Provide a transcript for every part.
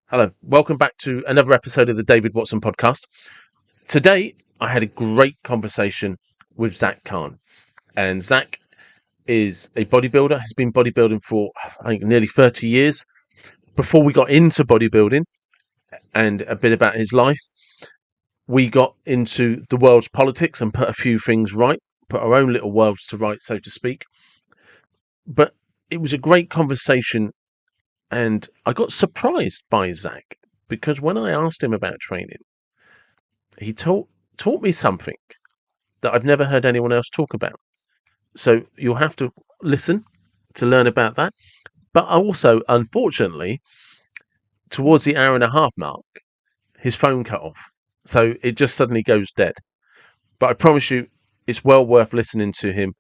Hello, welcome back to another episode of the David Watson podcast. Today, I had a great conversation with Zack Khan, and Zack is a bodybuilder. Has been bodybuilding for I think nearly 30 years. Before we got into bodybuilding and a bit about his life, we got into the world's politics and put a few things right, put our own little worlds to right, so to speak. But it was a great conversation. And I got surprised by Zack because when I asked him about training, he taught me something that I've never heard anyone else talk about. So you'll have to listen to learn about that. But also, unfortunately, towards the hour and a half mark, his phone cut off. So it just suddenly goes dead. But I promise you, it's well worth listening to him.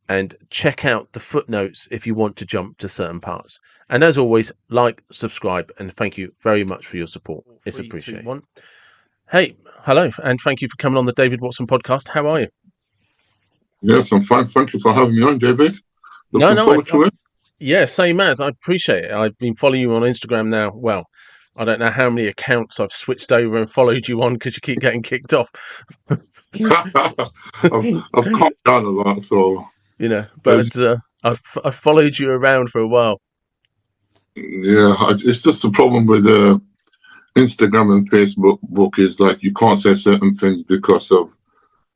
And check out the footnotes if you want to jump to certain parts. And as always, like, subscribe, and thank you very much for your support. It's appreciated. Hey, hello, and thank you for coming on the David Watson podcast. How are you? Yes, I'm fine. Thank you for having me on, David. Looking forward to it. Yeah, same as. I appreciate it. I've been following you on Instagram now. Well, I don't know how many accounts I've switched over and followed you on because you keep getting kicked off. I've calmed down a lot, so but I've followed you around for a while. Yeah, it's just the problem with Instagram and Facebook is like you can't say certain things because of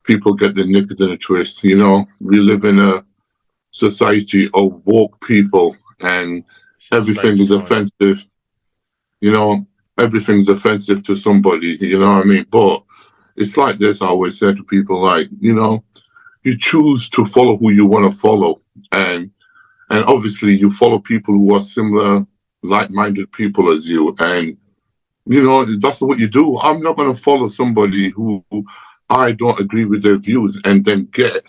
people get their knickers in a twist. We live in a society of woke people, and everything is offensive. Everything's offensive to somebody. You know what I mean? But it's like this. I always say to people, like, you choose to follow who you want to follow, and obviously you follow people who are similar, like-minded people as you, and that's what you do. I'm not going to follow somebody who I don't agree with their views and then get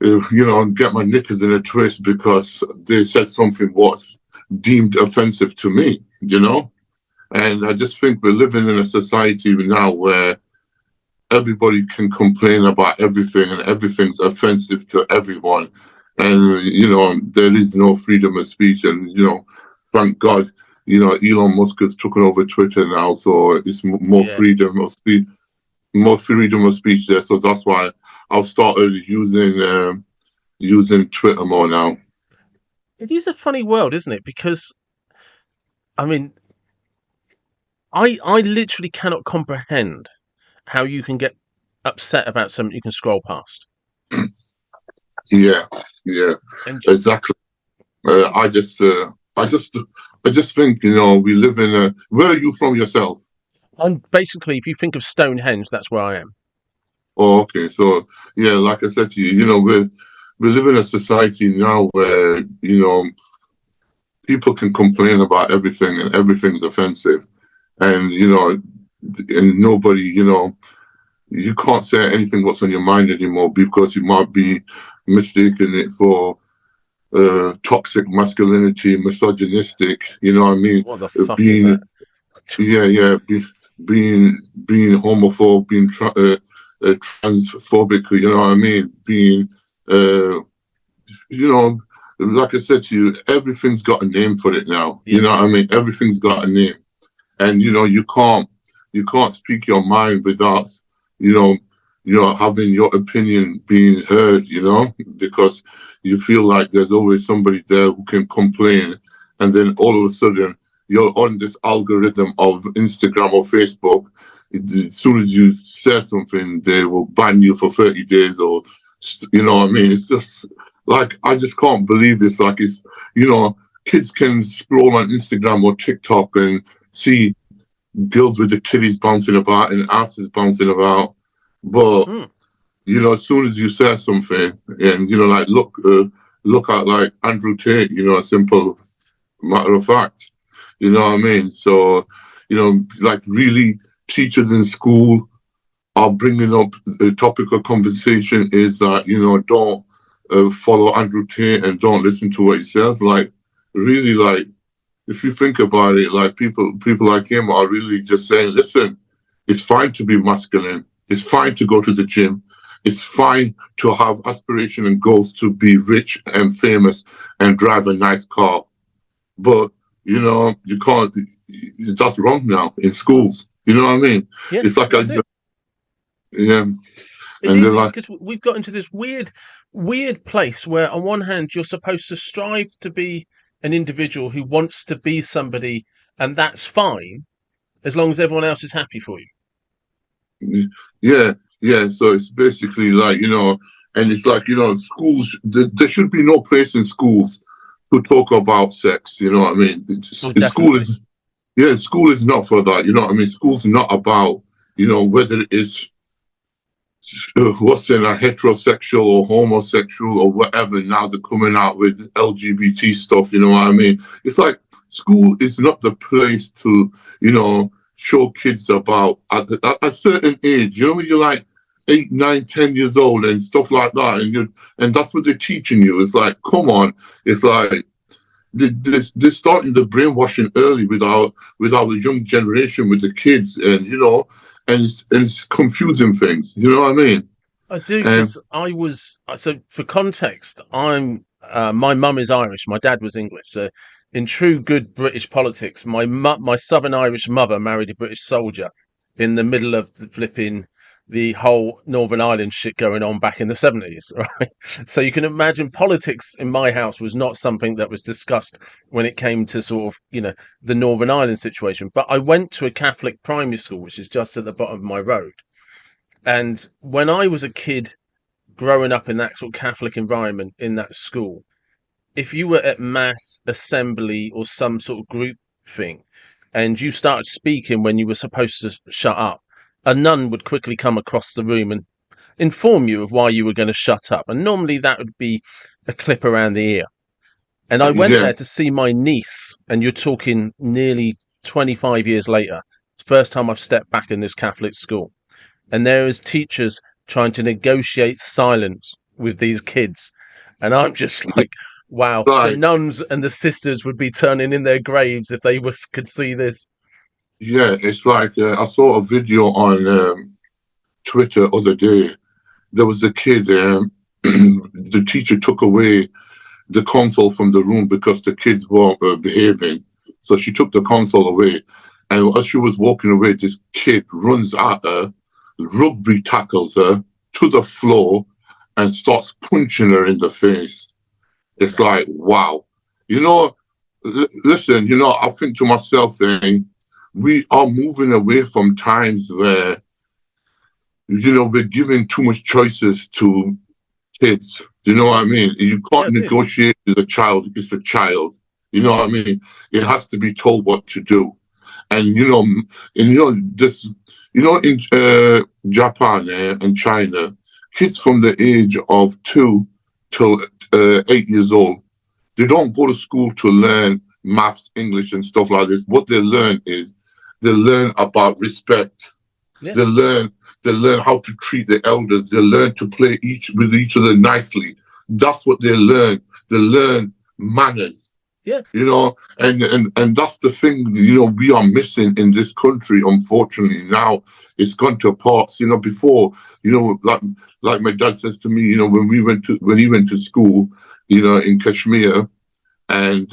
my knickers in a twist because they said something was deemed offensive to me. And I just think we're living in a society now where everybody can complain about everything and everything's offensive to everyone. And, there is no freedom of speech. And, thank God, Elon Musk has taken over Twitter now. So it's more freedom of speech, there. So that's why I've started using Twitter more now. It is a funny world, isn't it? Because, I mean, I literally cannot comprehend how you can get upset about something you can scroll past. Yeah, exactly. I just think, we live in a. Where are you from yourself? I'm basically, if you think of Stonehenge, that's where I am. Oh, okay. So yeah, like I said to you, we live in a society now where people can complain about everything and everything's offensive, and and nobody, you can't say anything what's on your mind anymore because you might be mistaking it for toxic masculinity, misogynistic. You know what I mean? What the fuck is that? Being homophobe, being transphobic. You know what I mean? Being like I said to you, everything's got a name for it now. You know what I mean? Everything's got a name, and you can't speak your mind without having your opinion being heard. Because you feel like there's always somebody there who can complain, and then all of a sudden you're on this algorithm of Instagram or Facebook. As soon as you say something, they will ban you for 30 days or, you know what I mean? It's just like, I just can't believe this. Like, it's, kids can scroll on Instagram or TikTok and see girls with the titties bouncing about and asses bouncing about. But, as soon as you say something and, like, look at like Andrew Tate, a simple matter of fact. You know what I mean? So, like really teachers in school are bringing up the topic of conversation is that, don't follow Andrew Tate and don't listen to what he says. Like, really, like, if you think about it, like people like him are really just saying, listen, it's fine to be masculine. It's fine to go to the gym. It's fine to have aspiration and goals to be rich and famous and drive a nice car. But you know, you can't. That's wrong now in schools. You know what I mean? Yeah, It's like yeah, it and they're is like, because we've got into this weird place where, on one hand, you're supposed to strive to be an individual who wants to be somebody, and that's fine as long as everyone else is happy for you. yeah, yeah. So it's basically like, you know, and it's like, you know, schools. There should be no place in schools to talk about sex. You know what I mean? Oh, School definitely. is, yeah, school is not for that. You know what I mean? School's not about, you know, whether it's what's in a heterosexual or homosexual or whatever. Now they're coming out with LGBT stuff. You know what I mean? It's like school is not the place to, you know, show kids about at a certain age. You know, when you're like 8, 9, 10 years old and stuff like that, and that's what they're teaching you. It's like, come on, it's like they're starting the brainwashing early with our young generation, with the kids, and you know, and it's confusing things. You know what I mean? I do, And because I was so for context. My mum is Irish, my dad was English. So, in true good British politics, my Southern Irish mother married a British soldier in the middle of the whole Northern Ireland shit going on back in the 70s. Right, so you can imagine politics in my house was not something that was discussed when it came to sort of the Northern Ireland situation. But I went to a Catholic primary school, which is just at the bottom of my road. And when I was a kid growing up in that sort of Catholic environment in that school, if you were at mass, assembly, or some sort of group thing, and you started speaking when you were supposed to shut up, a nun would quickly come across the room and inform you of why you were going to shut up. And normally that would be a clip around the ear. And I went yeah, there to see my niece, and you're talking nearly 25 years later. First time I've stepped back in this Catholic school, and there is teachers trying to negotiate silence with these kids, and I'm just like, wow, the like nuns and the sisters would be turning in their graves if they could see this. yeah, it's like I saw a video on Twitter other day. There was a kid. The teacher took away the console from the room because the kids weren't behaving. So she took the console away. And as she was walking away, this kid runs at her, rugby tackles her to the floor, and starts punching her in the face. It's No. like, wow. You know, listen, you know, I think to myself, saying, we are moving away from times where, you know, we're giving too much choices to kids. You know what I mean? You Yeah, can't I do. negotiate with a child. It's a child. You know what I mean? It has to be told what to do. And this, in Japan and China, kids from the age of 2 till 8 years old, they don't go to school to learn maths, English, and stuff like this. What they learn about respect. Yeah, They learn they learn how to treat the elders. They learn to play with each other nicely. That's what they learn. They learn manners, yeah, and that's the thing, we are missing in this country. Unfortunately, now it's gone to parts. Before, like my dad says to me, when he went to school, in Kashmir, and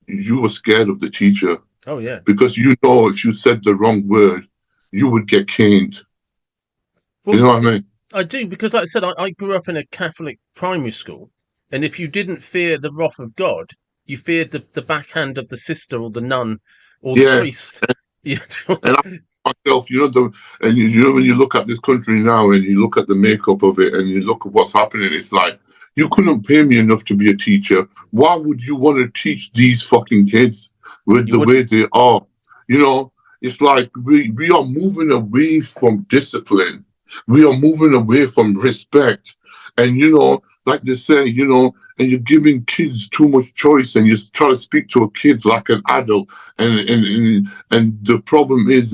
you were scared of the teacher oh yeah. because if you said the wrong word, you would get caned. You Well, know what I mean? I do, because like I said, I grew up in a Catholic primary school, and if you didn't fear the wrath of God, you feared the backhand of the sister or the nun or the Yeah, priest. You and I myself, when you look at this country now and you look at the makeup of it and you look at what's happening, it's like, you couldn't pay me enough to be a teacher. Why would you want to teach these fucking kids with you the way wouldn't. they are? You know, it's like we are moving away from discipline. We are moving away from respect. And, like they say, and you're giving kids too much choice, and you try to speak to a kid like an adult. And the problem is,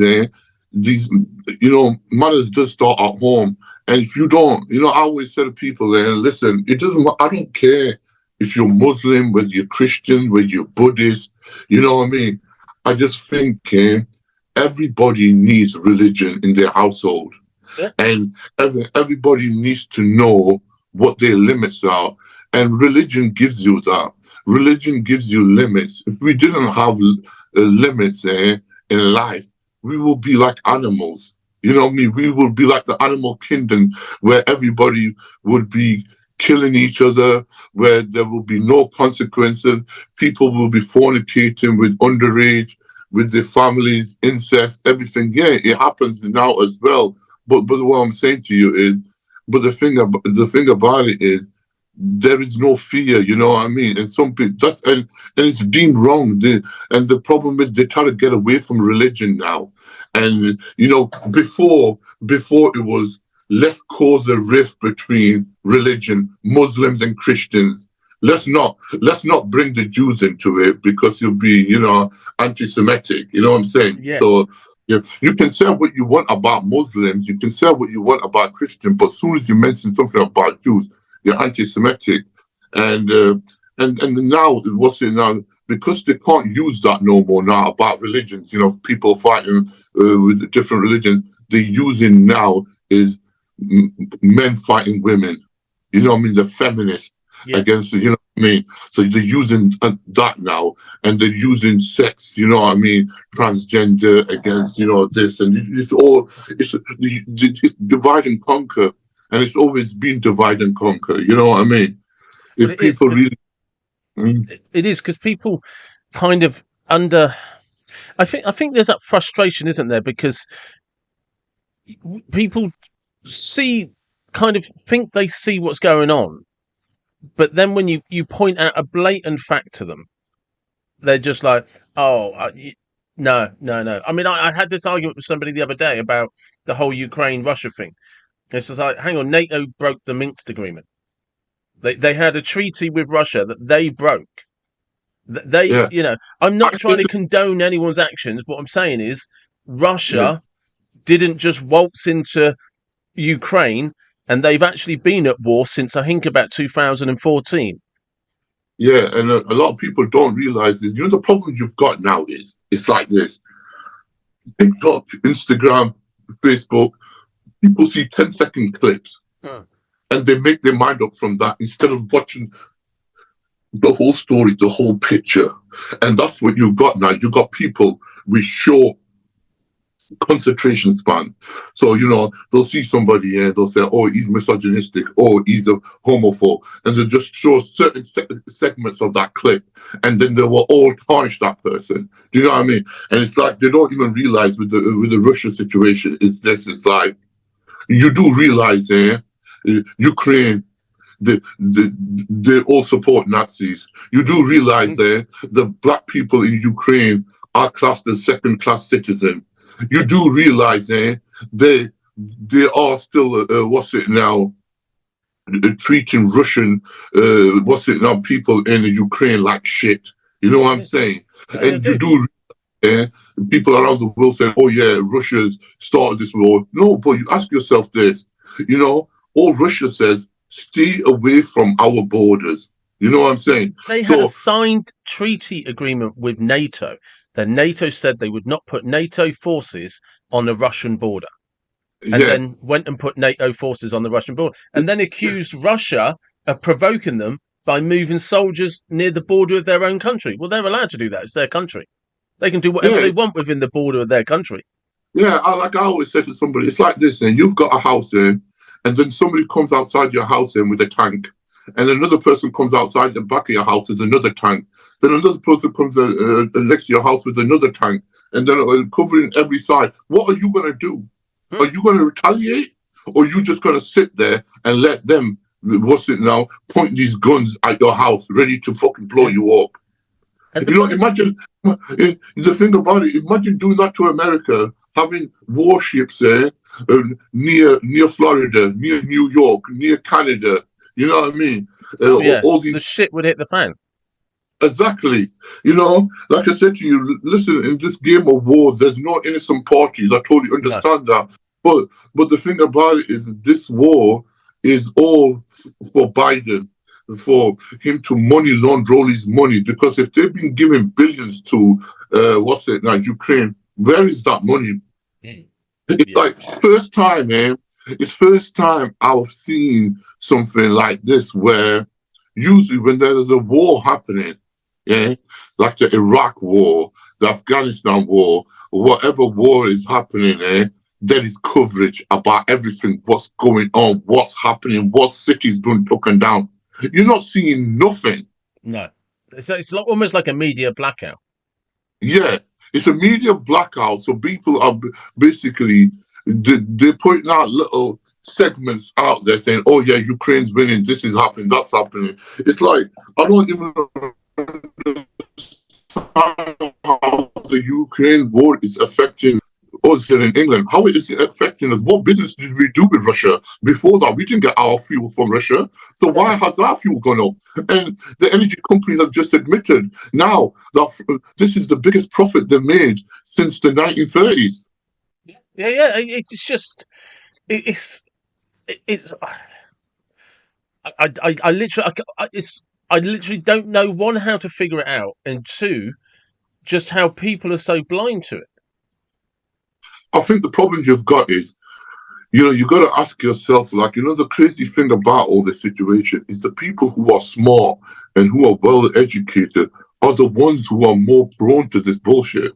these, manners just start at home. And if you don't, I always say to people, listen, it doesn't, I don't care if you're Muslim, whether you're Christian, whether you're Buddhist, you know what I mean? I just think everybody needs religion in their household. Yeah, And everybody needs to know what their limits are. And religion gives you that. religion gives you limits. If we didn't have limits in life, we will be like animals. You know what I mean? We will be like the animal kingdom where everybody would be killing each other, where there will be no consequences. People will be fornicating with underage, with their families, incest, everything. Yeah, it happens now as well. But what I'm saying to you is, but the thing about it is, there is no fear. You know what I mean? And some people and it's deemed wrong. And the problem is they try to get away from religion now. And you know, before it was, let's cause a rift between religion, Muslims and Christians. Let's not bring the Jews into it because you'll be, you know, anti-Semitic. You know what I'm saying? Yeah. So yeah, you can say what you want about Muslims, you can say what you want about Christians, but as soon as you mention something about Jews, you're anti-Semitic. And now what's it now? Because they can't use that no more now about religions. You know, people fighting with different religions. They're using now is men fighting women. You know what I mean? The feminists against, you know what I mean? So they're using that now, and they're using sex, you know what I mean? Transgender against, you know, this, and it's divide and conquer, and it's always been divide and conquer. You know what I mean? If people really, it is because people kind of under. I think there's that frustration, isn't there? Because people think they see what's going on, but then when you point out a blatant fact to them, they're just like, oh, no. I mean, I had this argument with somebody the other day about the whole Ukraine-Russia thing. It's just like, hang on, NATO broke the Minsk agreement. They had a treaty with Russia that they broke. You know, I'm not trying to condone anyone's actions. What I'm saying is Russia didn't just waltz into Ukraine, and they've actually been at war since I think about 2014. Yeah, and a lot of people don't realize this. You know, the problem you've got now is it's like this: TikTok, Instagram, Facebook. People see 10-second clips, and they make their mind up from that instead of watching the whole story, the whole picture. And that's what you've got now. You've got people with short concentration span. So, you know, they'll see somebody and they'll say, oh, he's misogynistic, oh, he's a homophobe. And they'll just show certain segments of that clip, and then they will all tarnish that person. Do you know what I mean? And it's like they don't even realize with the Russia situation is this. It's like, you do realize Ukraine, they all support Nazis. You do realize the black people in Ukraine are classed as second-class citizens. You do realize they are still treating Russian people in Ukraine like shit. You know what I'm saying? And you do people around the world say, oh yeah, Russia's started this war. No, but you ask yourself this, you know, all Russia says, stay away from our borders. You know what I'm saying? They had a signed treaty agreement with NATO. Then NATO said they would not put NATO forces on the Russian border. And then went and put NATO forces on the Russian border. And then accused Russia of provoking them by moving soldiers near the border of their own country. Well, they're allowed to do that. It's their country. They can do whatever they want within the border of their country. Yeah, like I always say to somebody, it's like this, and you've got a house here, and then somebody comes outside your house with a tank, and another person comes outside the back of your house with another tank. Then another person comes next to your house with another tank, and then covering every side. What are you going to do? Are you going to retaliate? Or are you just going to sit there and let them, point these guns at your house, ready to fucking blow you up? You know, imagine, the thing about it, imagine doing that to America, having warships there near Florida, near New York, near Canada. You know what I mean? All the shit would hit the fan. Exactly. You know, like I said to you, listen, in this game of wars, there's no innocent parties. I totally understand that. But the thing about it is this war is all for Biden, for him to money launder all his money. Because if they've been giving billions to, Ukraine, where is that money? It's like first time, It's first time I've seen something like this where usually when there is a war happening, yeah, like the Iraq war, the Afghanistan war, whatever war is happening, there is coverage about everything, what's going on, what's happening, what cities being taken down. You're not seeing nothing. No. It's almost like a media blackout. Yeah, it's a media blackout. So people are basically they're putting out little segments out there saying, "Oh yeah, Ukraine's winning. This is happening. That's happening." It's like I don't even understand how the Ukraine war is affecting us here in England. How is it affecting us? What business did we do with Russia before that? We didn't get our fuel from Russia. So why has our fuel gone up? And the energy companies have just admitted now that this is the biggest profit they've made since the 1930s. Yeah. It's just, it's. I literally, I literally don't know, one, how to figure it out, and two, just how people are so blind to it. I think the problem you've got is, you got to ask yourself, like, the crazy thing about all this situation is the people who are smart and who are well educated are the ones who are more prone to this bullshit,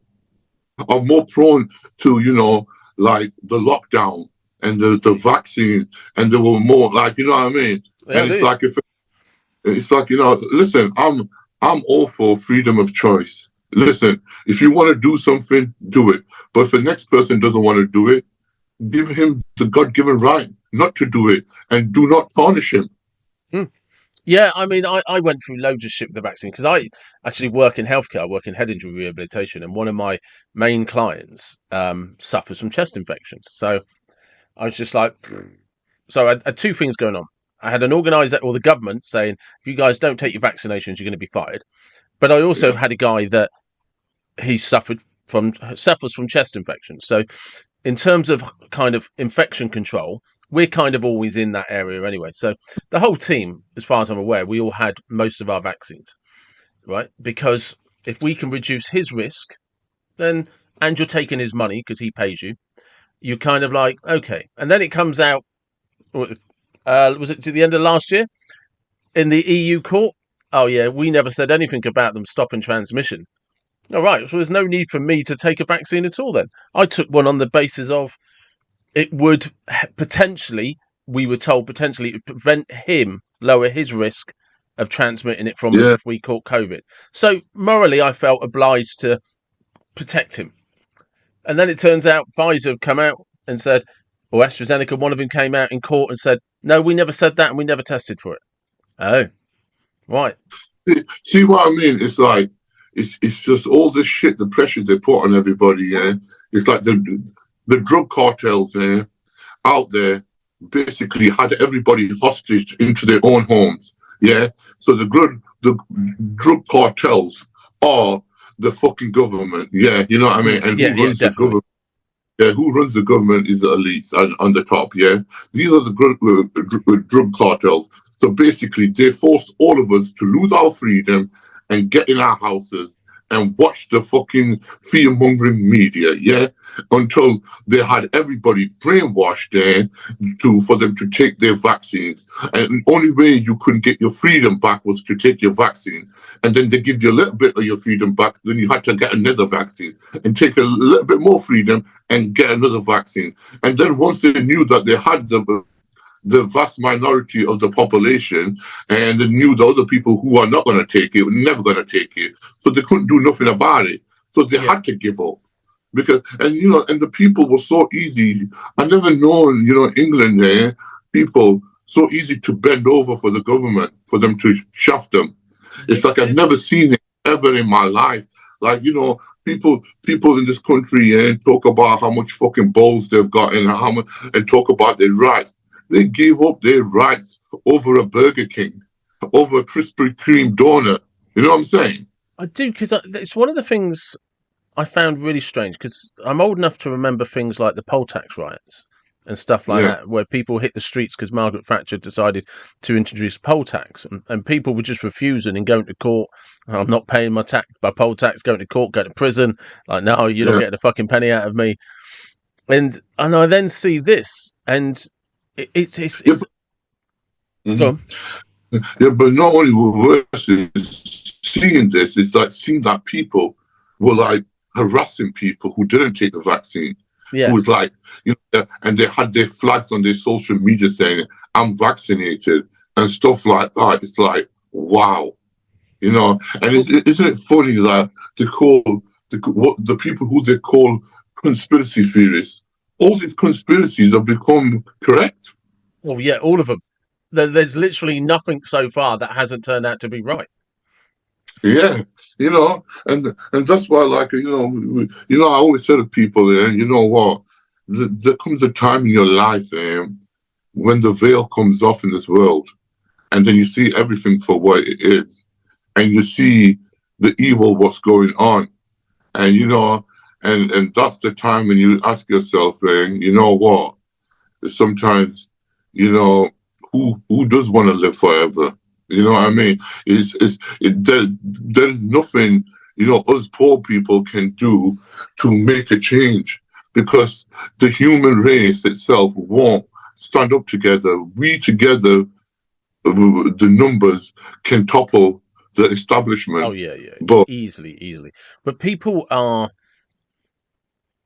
are more prone to, like the lockdown and the vaccine, and they were more like, you know what I mean? Yeah, And it's like, listen, I'm all for freedom of choice. Listen, if you want to do something, do it. But if the next person doesn't want to do it, give him the God-given right not to do it, and do not tarnish him. Yeah, I mean, I went through loads of shit with the vaccine because I actually work in healthcare. I work in head injury rehabilitation, and one of my main clients suffers from chest infections. So I was just like, so I had two things going on. I had an organizer or the government saying, if you guys don't take your vaccinations, you're going to be fired. But I also had a guy that he suffers from chest infections. So in terms of kind of infection control, we're kind of always in that area anyway. So the whole team, as far as I'm aware, we all had most of our vaccines, right? Because if we can reduce his risk, then, and you're taking his money because he pays you, you're kind of like, okay. And then it comes out, was it to the end of last year in the EU court? Oh yeah, we never said anything about them stopping transmission. All right, so there's no need for me to take a vaccine at all then. I took one on the basis of it would potentially, we were told, potentially it would prevent him, lower his risk of transmitting it from us Yeah, if we caught COVID. So morally, I felt obliged to protect him. And then it turns out Pfizer have come out and said, or AstraZeneca, one of them came out in court and said, no, we never said that and we never tested for it. Oh, right. see what I mean? It's like it's just all this shit, the pressure they put on everybody. Yeah, it's like the drug cartels out there basically had everybody hostage into their own homes. Yeah, so the drug cartels are the fucking government. Yeah, you know what I mean? And Yeah, who runs the definitely. government? Yeah, who runs the government is the elites on the top. Yeah, these are the drug cartels. So basically, they forced all of us to lose our freedom and get in our houses and watch the fucking fear mongering media. Yeah, until they had everybody brainwashed there for them to take their vaccines. And the only way you could get your freedom back was to take your vaccine. And then they give you a little bit of your freedom back. Then you had to get another vaccine and take a little bit more freedom and get another vaccine. And then once they knew that they had the vast minority of the population, and they knew the other people who are not going to take it, were never going to take it, so they couldn't do nothing about it. So they had to give up. Because, and the people were so easy. I never known, England there, people so easy to bend over for the government, for them to shaft them. It's like I've never seen it ever in my life. Like, people in this country talk about how much fucking balls they've got and talk about their rights. They gave up their rights over a Burger King, over a Krispy Kreme donut. You know what I'm saying? I do, because it's one of the things I found really strange, because I'm old enough to remember things like the poll tax riots and stuff like Yeah. that, where people hit the streets because Margaret Thatcher decided to introduce poll tax, and people were just refusing and going to court. I'm not paying my poll tax, going to court, going to prison. Like, no, you're not Yeah. getting a fucking penny out of me. And I then see this, and Yeah, it's but, go mhm. on. Yeah, but not only worse is seeing this, it's like seeing that people were like harassing people who didn't take the vaccine, who Yeah. was like, and they had their flags on their social media saying, I'm vaccinated and stuff like that. It's like, wow, and isn't it funny that they call the people who they call conspiracy theorists, all these conspiracies have become correct. Well, yeah, all of them. There's literally nothing so far that hasn't turned out to be right. Yeah, and that's why, like, I always say to people, you know what, there comes a time in your life, when the veil comes off in this world, and then you see everything for what it is, and you see the evil, what's going on, and and that's the time when you ask yourself, you know what, sometimes, you know, who does want to live forever? You know what I mean? There's nothing, us poor people can do to make a change, because the human race itself won't stand up together. We together, the numbers can topple the Oh establishment. yeah, yeah, But easily. But people are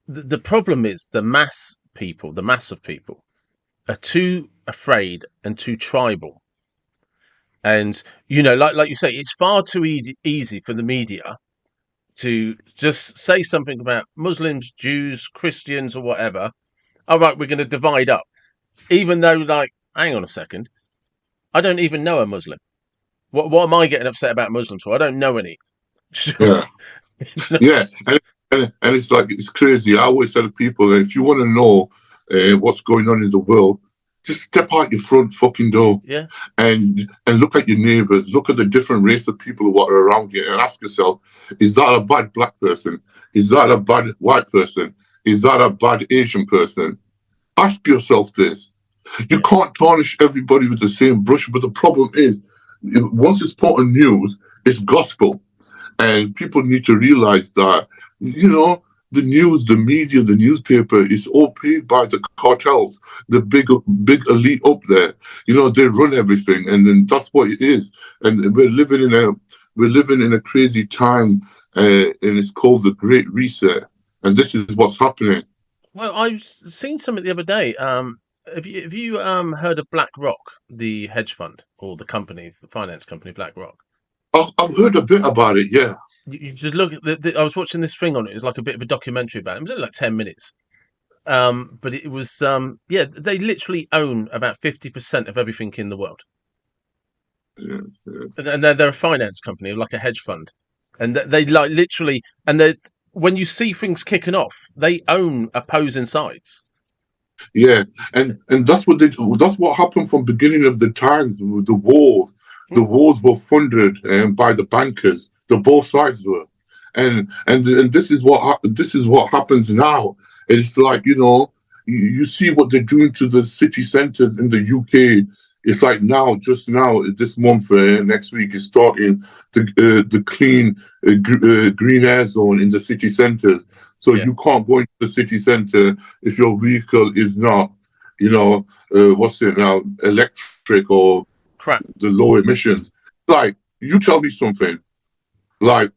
the problem is the mass people, the mass of people are too afraid and too tribal. And like you say, it's far too easy for the media to just say something about Muslims, Jews, Christians, or whatever. All right, we're going to divide up, even though, like, hang on a second, I don't even know a Muslim. What am I getting upset about Muslims for? I don't know any. yeah, yeah, and it's like, it's crazy. I always tell people, if you want to know what's going on in the world, just step out your front fucking door Yeah. and look at your neighbors, look at the different race of people who are around you, and ask yourself, is that a bad black person? Is that a bad white person? Is that a bad Asian person? Ask yourself this. You Yeah. can't tarnish everybody with the same brush, but the problem is, once it's put on news, it's gospel. And people need to realize that, the news, the media, the newspaper is all paid by the cartels, the big elite up there. They run everything, and then that's what it is. And we're living in a crazy time, and it's called the Great Reset. And this is what's happening. Well, I've seen something the other day. Have you heard of BlackRock, the hedge fund or the company, the finance company BlackRock? I've heard a bit about it. Yeah, You should look at I was watching this thing on it. It was like a bit of a documentary about it. It was only like 10 minutes. But it was yeah, they literally own about 50% of everything in the world, yeah, yeah. and they're a finance company, like a hedge fund, and they like literally, and they when you see things kicking off, they own opposing sides. Yeah, and that's what happened from beginning of the times with the wars. The wars were funded by the bankers. The both sides were, and this is what happens now. It's like, you see what they're doing to the city centres in the UK. It's like just now, this month, next week is starting the clean green air zone in the city centres. So Yeah, you can't go into the city centre if your vehicle is not, what's it now, electric or crap. the low emissions. Like, you tell me something, like,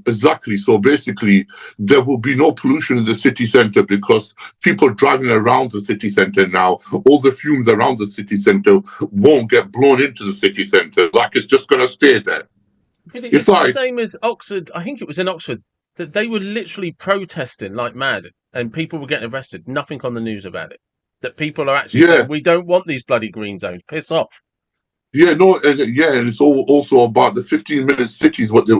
exactly. So basically, there will be no pollution in the city center because people driving around the city center now, all the fumes around the city center won't get blown into the city center. Like, it's just going to stay there. But It's it's the like, same as Oxford. I think it was in Oxford that they were literally protesting like mad, and people were getting arrested. Nothing on the news about it. That people are actually yeah, saying we don't want these bloody green zones. Piss off. yeah, no, and it's also about the 15-minute cities, what they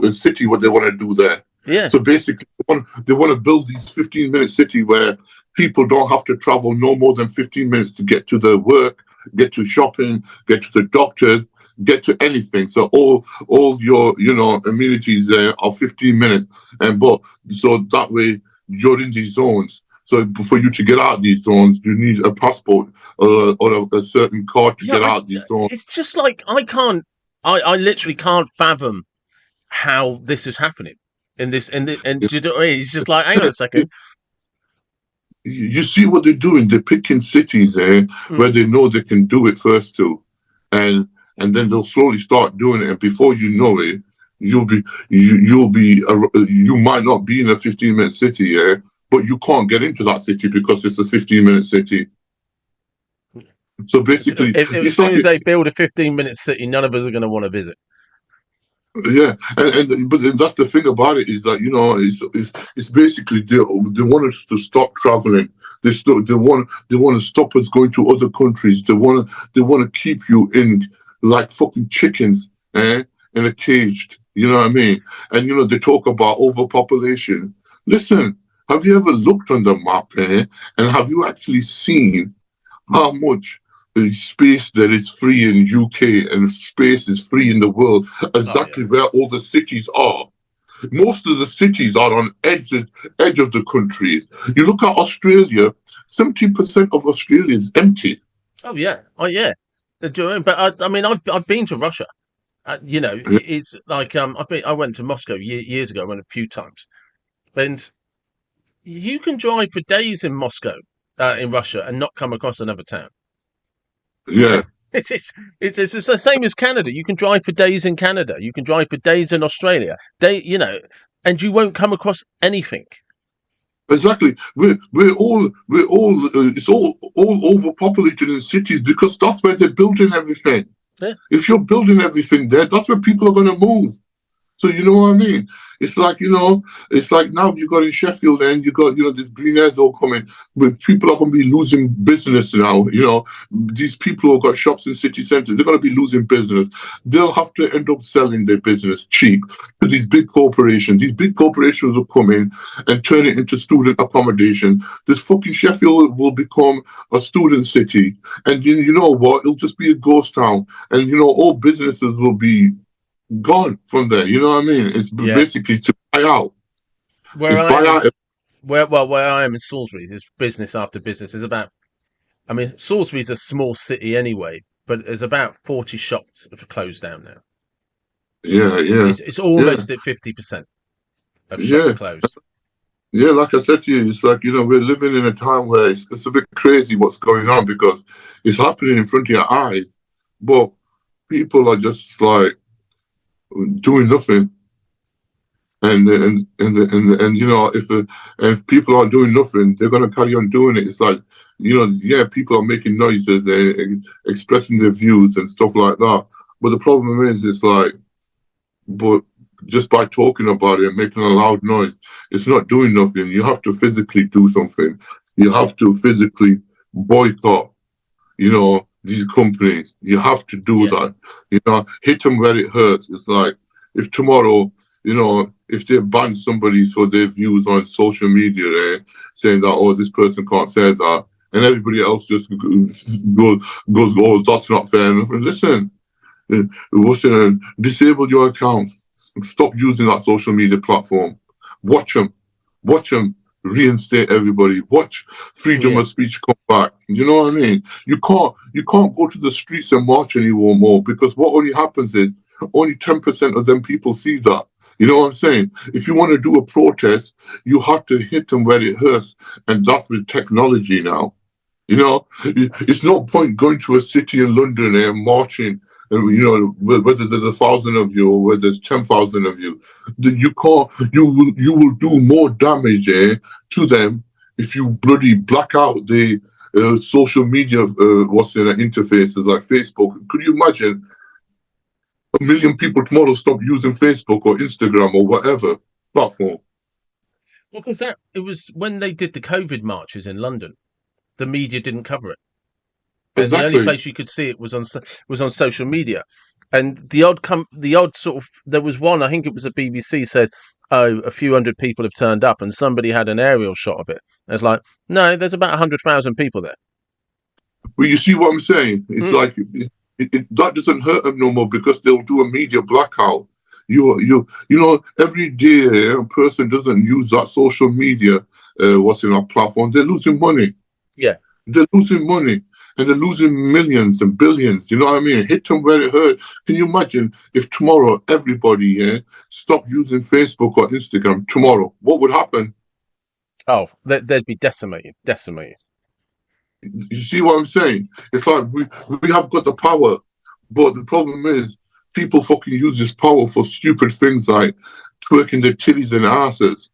want to do there. Yeah, So basically, they want to build these 15-minute city where people don't have to travel no more than 15 minutes to get to their work, get to shopping, get to the doctors, get to anything. So all your amenities are 15 minutes, and but so that way you're in these zones. So for you to get out of these zones, you need a passport or a certain card to yeah. get out of these zones. It's just like I can't. I literally can't fathom how this is happening in this. And do you know what I mean? It's just like, hang on a second. You see what they're doing? They're picking cities where Mm, they know they can do it first too, and and then they'll slowly start doing it, and before you know it, you might not be in a 15-minute city, yeah, but you can't get into that city because it's a 15-minute city. So basically, as soon as they build a 15-minute city, none of us are going to want to visit. Yeah, but that's the thing about it, is that, you know, it's basically they want us to stop traveling. They want to stop us going to other countries. They want to keep you in like fucking chickens, in a cage. You know what I mean? And you know, they talk about overpopulation. Listen, have you ever looked on the map, and have you actually seen how much space that is free in UK and space is free in the world, exactly where all the cities are? Most of the cities are on edge of the countries. You look at Australia, 70% of Australia is empty. Oh yeah. But I mean, I've been to Russia. You know, Yeah, it's like I went to Moscow years ago. I went a few times, and you can drive for days in Moscow, in Russia, and not come across another town. yeah. It's the same as Canada. You can drive for days in Canada. You can drive for days in Australia. You know, and you won't come across anything. Exactly. It's all overpopulated in cities because that's where they're building everything. Yeah. If you're building everything there, that's where people are going to move. So you know what I mean? It's like, you know, it's like now you got in Sheffield and you got, you know, this green airs all coming, but people are going to be losing business now. You know, these people who got shops in city centres, they're going to be losing business. They'll have to end up selling their business cheap to these big corporations. These big corporations will come in and turn it into student accommodation. This fucking Sheffield will become a student city. And you know what? It'll just be a ghost town. And, you know, all businesses will be gone from there. You know what I mean? It's basically to buy out. Where I am in Salisbury, there's business after business. There's about, I mean, Salisbury's a small city anyway, but there's about 40 shops that have closed down now. Yeah. It's almost at 50% of shops closed. Yeah, like I said to you, it's like, you know, we're living in a time where it's a bit crazy what's going on because it's happening in front of your eyes, but people are just like doing nothing. And you know, if people aren't doing nothing, they're gonna carry on doing it. It's like, you know, yeah, people are making noises, expressing their views and stuff like that. But the problem is, it's like, but just by talking about it and making a loud noise, it's not doing nothing. You have to physically do something. You have to physically boycott, you know, these companies. You have to do that. You know, hit them where it hurts. It's like, if tomorrow, you know, if they ban somebody for their views on social media, saying that, oh, this person can't say that, and everybody else just goes, oh, that's not fair enough. And listen, disable your account. Stop using that social media platform. Watch them reinstate everybody. Watch freedom of speech come back. You know what I mean? You can't go to the streets and march anymore because what only happens is only 10% of them people see that. You know what I'm saying? If you want to do a protest, you have to hit them where it hurts, and that's with technology now. You know, it's no point going to a city in London and marching, and you know, whether there's 1,000 of you or whether there's 10,000 of you, you can't. You will do more damage to them if you bloody black out the social media interfaces like Facebook. Could you imagine 1 million people tomorrow stop using Facebook or Instagram or whatever platform? Well, because it was when they did the COVID marches in London. The media didn't cover it, and the only place you could see it was on social media. And the odd sort of, there was one, I think it was a BBC, said, oh, a few hundred people have turned up, and somebody had an aerial shot of it. And it's like, no, there's about 100,000 people there. Well, you see what I'm saying? It's like that doesn't hurt them no more because they'll do a media blackout. You know, every day a person doesn't use that social media, what's in our platform, they're losing money. Yeah. They're losing money and they're losing millions and billions. You know what I mean? Hit them where it hurt. Can you imagine if tomorrow everybody stopped using Facebook or Instagram tomorrow? What would happen? Oh, they'd be decimated. You see what I'm saying? It's like we have got the power, But the problem is, people fucking use this power for stupid things like twerking their titties and asses.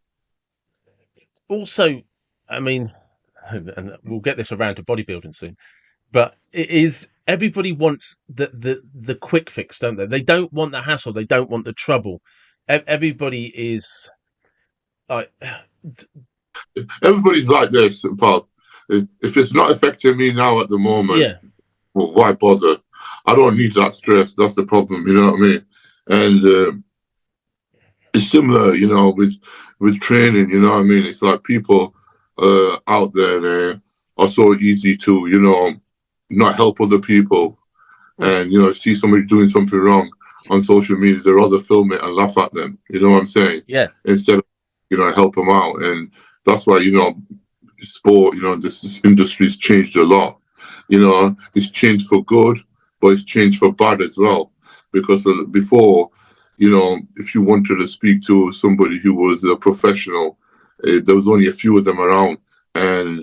Also, I mean, and we'll get this around to bodybuilding soon, but it is everybody wants the quick fix, don't they? They don't want the hassle. They don't want the trouble. Everybody is like, Everybody's like this, pal. If it's not affecting me now at the moment, yeah, well, why bother? I don't need that stress. That's the problem. You know what I mean? And it's similar, with training. You know what I mean? It's like people out there are so easy to, not help other people, and see somebody doing something wrong on social media, they'd rather film it and laugh at them. You know what I'm saying? yeah. Instead of help them out, and that's why sport. This industry's changed a lot. It's changed for good, but it's changed for bad as well. Because before, if you wanted to speak to somebody who was a professional, there was only a few of them around, and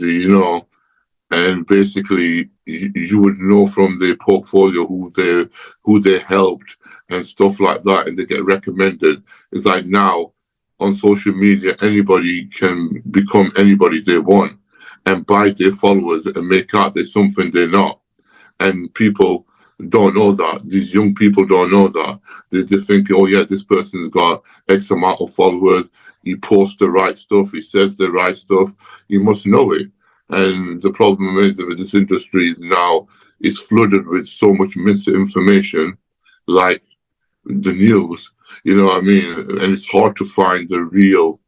and basically you would know from their portfolio who they helped and stuff like that, and they get recommended. It's like now on social media, anybody can become anybody they want and buy their followers and make out they're something they're not. And people don't know that. These young people don't know that. They think, oh yeah, this person's got X amount of followers. He posts the right stuff. He says the right stuff. You must know it. And the problem is that this industry is now is flooded with so much misinformation, like the news. You know what I mean? And it's hard to find the real.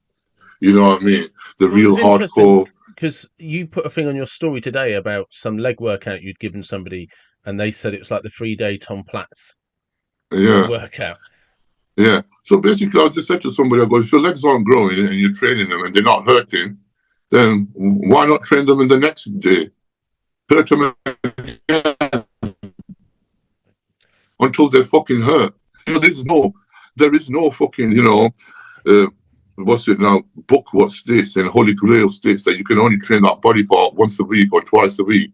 You know what I mean? The Well, it real was interesting hardcore. because you put a thing on your story today about some leg workout you'd given somebody, and they said it was like the 3-day Tom Platz Yeah. workout. Yeah. So basically, I just said to somebody, I go, if your legs aren't growing and you're training them and they're not hurting, then why not train them in the next day? Hurt them until they're fucking hurt. There is no fucking, uh, what's it now? Book what states and Holy Grail states that you can only train that body part once a week or twice a week.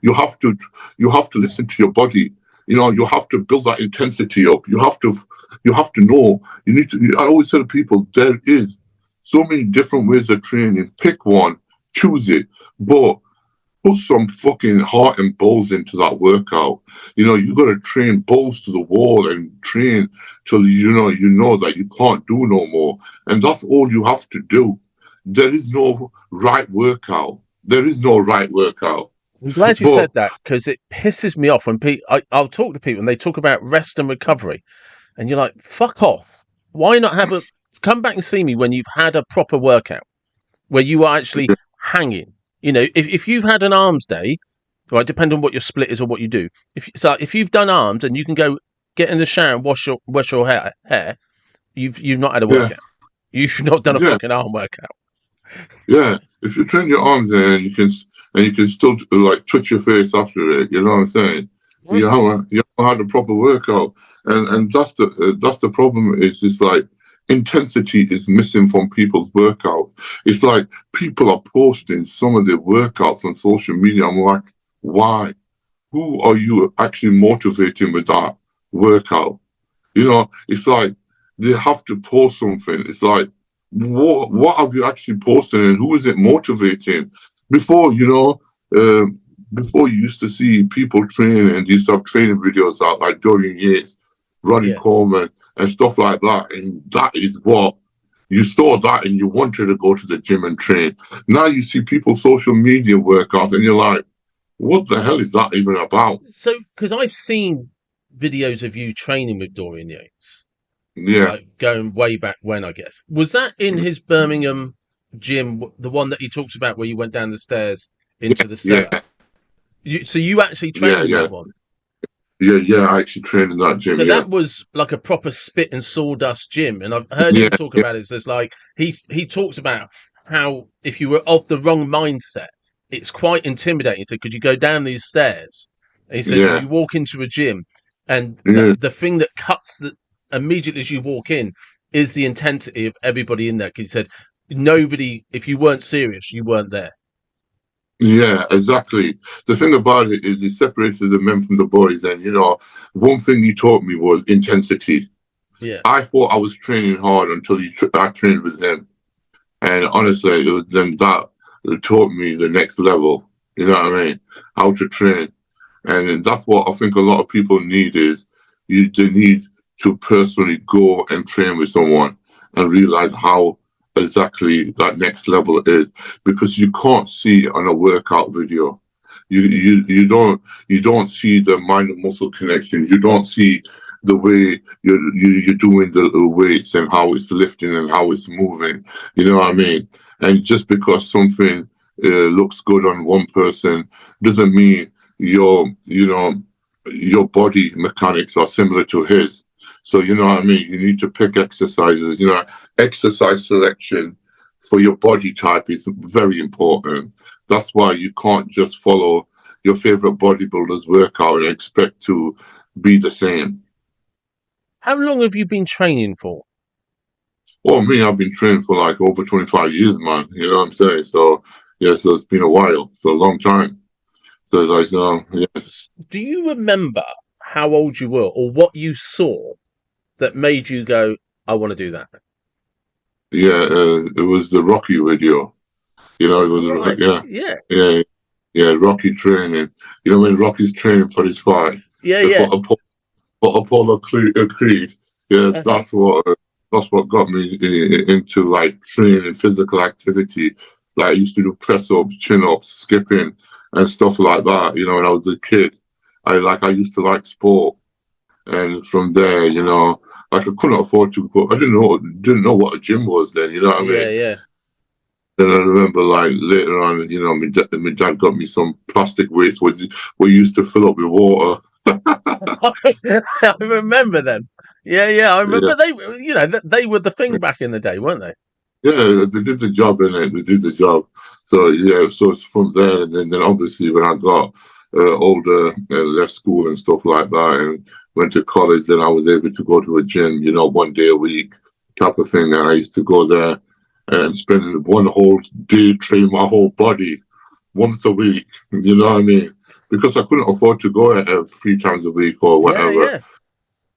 You have to, you have to listen to your body. You have to build that intensity up. You have to know. You need to. I always tell people there is so many different ways of training. Pick one, choose it, but put some fucking heart and balls into that workout. You got to train balls to the wall and train till you know that you can't do no more, and that's all you have to do. There is no right workout. There is no right workout. I'm glad you But said that because it pisses me off when I'll talk to people and they talk about rest and recovery, and you're like, fuck off. Why not come back and see me when you've had a proper workout where you are actually hanging? If you've had an arms day, right, depending on what your split is or what you do. If you've done arms and you can go get in the shower and wash your hair, you've not had a yeah, workout. You've not done a yeah, fucking arm workout. yeah. If you train your arms and you can still like twitch your face after it, you know what I'm saying? You haven't had a proper workout, and that's the problem. Is it's like intensity is missing from people's workouts. It's like people are posting some of their workouts on social media. I'm like, why? Who are you actually motivating with that workout? It's like they have to post something. It's like, what have you actually posted and who is it motivating? Before, before you used to see people train and used to have training videos out like Dorian Yates, Ronnie Yeah. Coleman, and stuff like that. And that is what you saw that and you wanted to go to the gym and train. Now you see people's social media workouts and you're like, what the hell is that even about? So, because I've seen videos of you training with Dorian Yates, Yeah. like going way back when, I guess. Was that in his Birmingham gym, the one that he talks about where you went down the stairs Yeah, into the cellar? yeah, So you actually yeah, trained in yeah, that one? yeah. I actually trained in that gym. So Yeah, that was like a proper spit and sawdust gym, and I've heard yeah, him talk yeah, about it. So it's like he talks about how if you were of the wrong mindset, it's quite intimidating. So could you go down these stairs? And he says yeah, you walk into a gym, and the yeah, the thing that cuts immediately as you walk in is the intensity of everybody in there. Because he said nobody, if you weren't serious, you weren't there. Yeah, exactly. The thing about it is, he separated the men from the boys, and one thing he taught me was intensity. Yeah. I thought I was training hard until I trained with him, and honestly, it was then that taught me the next level. You know what I mean? How to train, and that's what I think a lot of people need is they need to personally go and train with someone and realize how exactly that next level is, because you can't see it on a workout video. You don't see the mind and muscle connection. You don't see the way you're doing the weights and how it's lifting and how it's moving. You know what I mean? And just because something looks good on one person doesn't mean your body mechanics are similar to his. So you know what I mean? You need to pick exercises. Exercise selection for your body type is very important. That's why you can't just follow your favorite bodybuilder's workout and expect to be the same. How long have you been training for? Well, me, I've been training for like over 25 years, man. You know what I'm saying? So, yeah, so it's been a while. It's a long time. So, like, yes. Do you remember how old you were or what you saw that made you go, I want to do that? Yeah, it was the Rocky video. It was, Right. yeah, Yeah. yeah, yeah, Rocky training. When Rocky's training for his fight, Yeah. Yeah. for Apollo Creed. Yeah, Uh-huh. that's what got me into like training physical activity. Like I used to do press ups, chin ups, skipping, and stuff like that. When I was a kid, I used to like sport, and from there, like I couldn't afford to go. I didn't know what a gym was then. You know what I Yeah. mean? Yeah. Then I remember, like later on, my dad got me some plastic weights where we used to fill up with water. I remember them. Yeah. Yeah. I Yeah. remember they were the thing back in the day, weren't they? Yeah, they did the job in it. They did the job. So yeah, so it's from there, and then obviously when I got older, left school and stuff like that, and went to college, then I was able to go to a gym, 1 day a week type of thing, and I used to go there and spend one whole day training my whole body once a week. You know what I mean? Because I couldn't afford to go 3 times a week or Yeah. whatever. Yeah.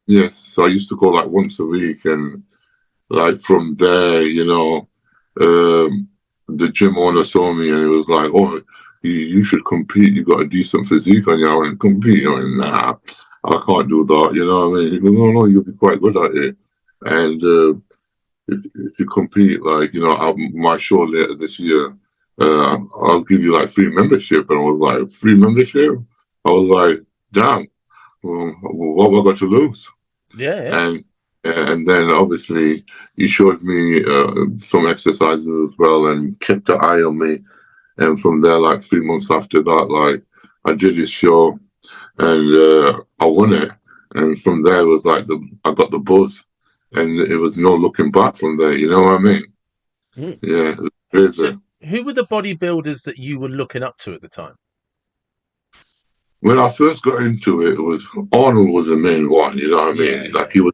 Yes, so I used to go like once a week, and like from there, the gym owner saw me and he was like, "Oh, you should compete. You got a decent physique on you." I went, "Compete?" I went, "Nah, I can't do that." You know what I mean? He goes, "No, no, you'll be quite good at it." And if you compete, like my show later this year, I'll give you like free membership. And I was like, "Free membership?" I was like, "Damn, well, what have I got to lose?" Yeah. Yeah. And then obviously he showed me some exercises as well and kept an eye on me. And from there, like 3 months after that, like I did his show and I won it. And from there it was like I got the buzz, and it was no looking back from there. You know what I mean? Mm. Yeah, it was So, crazy. who were the bodybuilders that you were looking up to at the time? When I first got into it, it was Arnold was the main one. You know what I Yeah. mean? Like Yeah.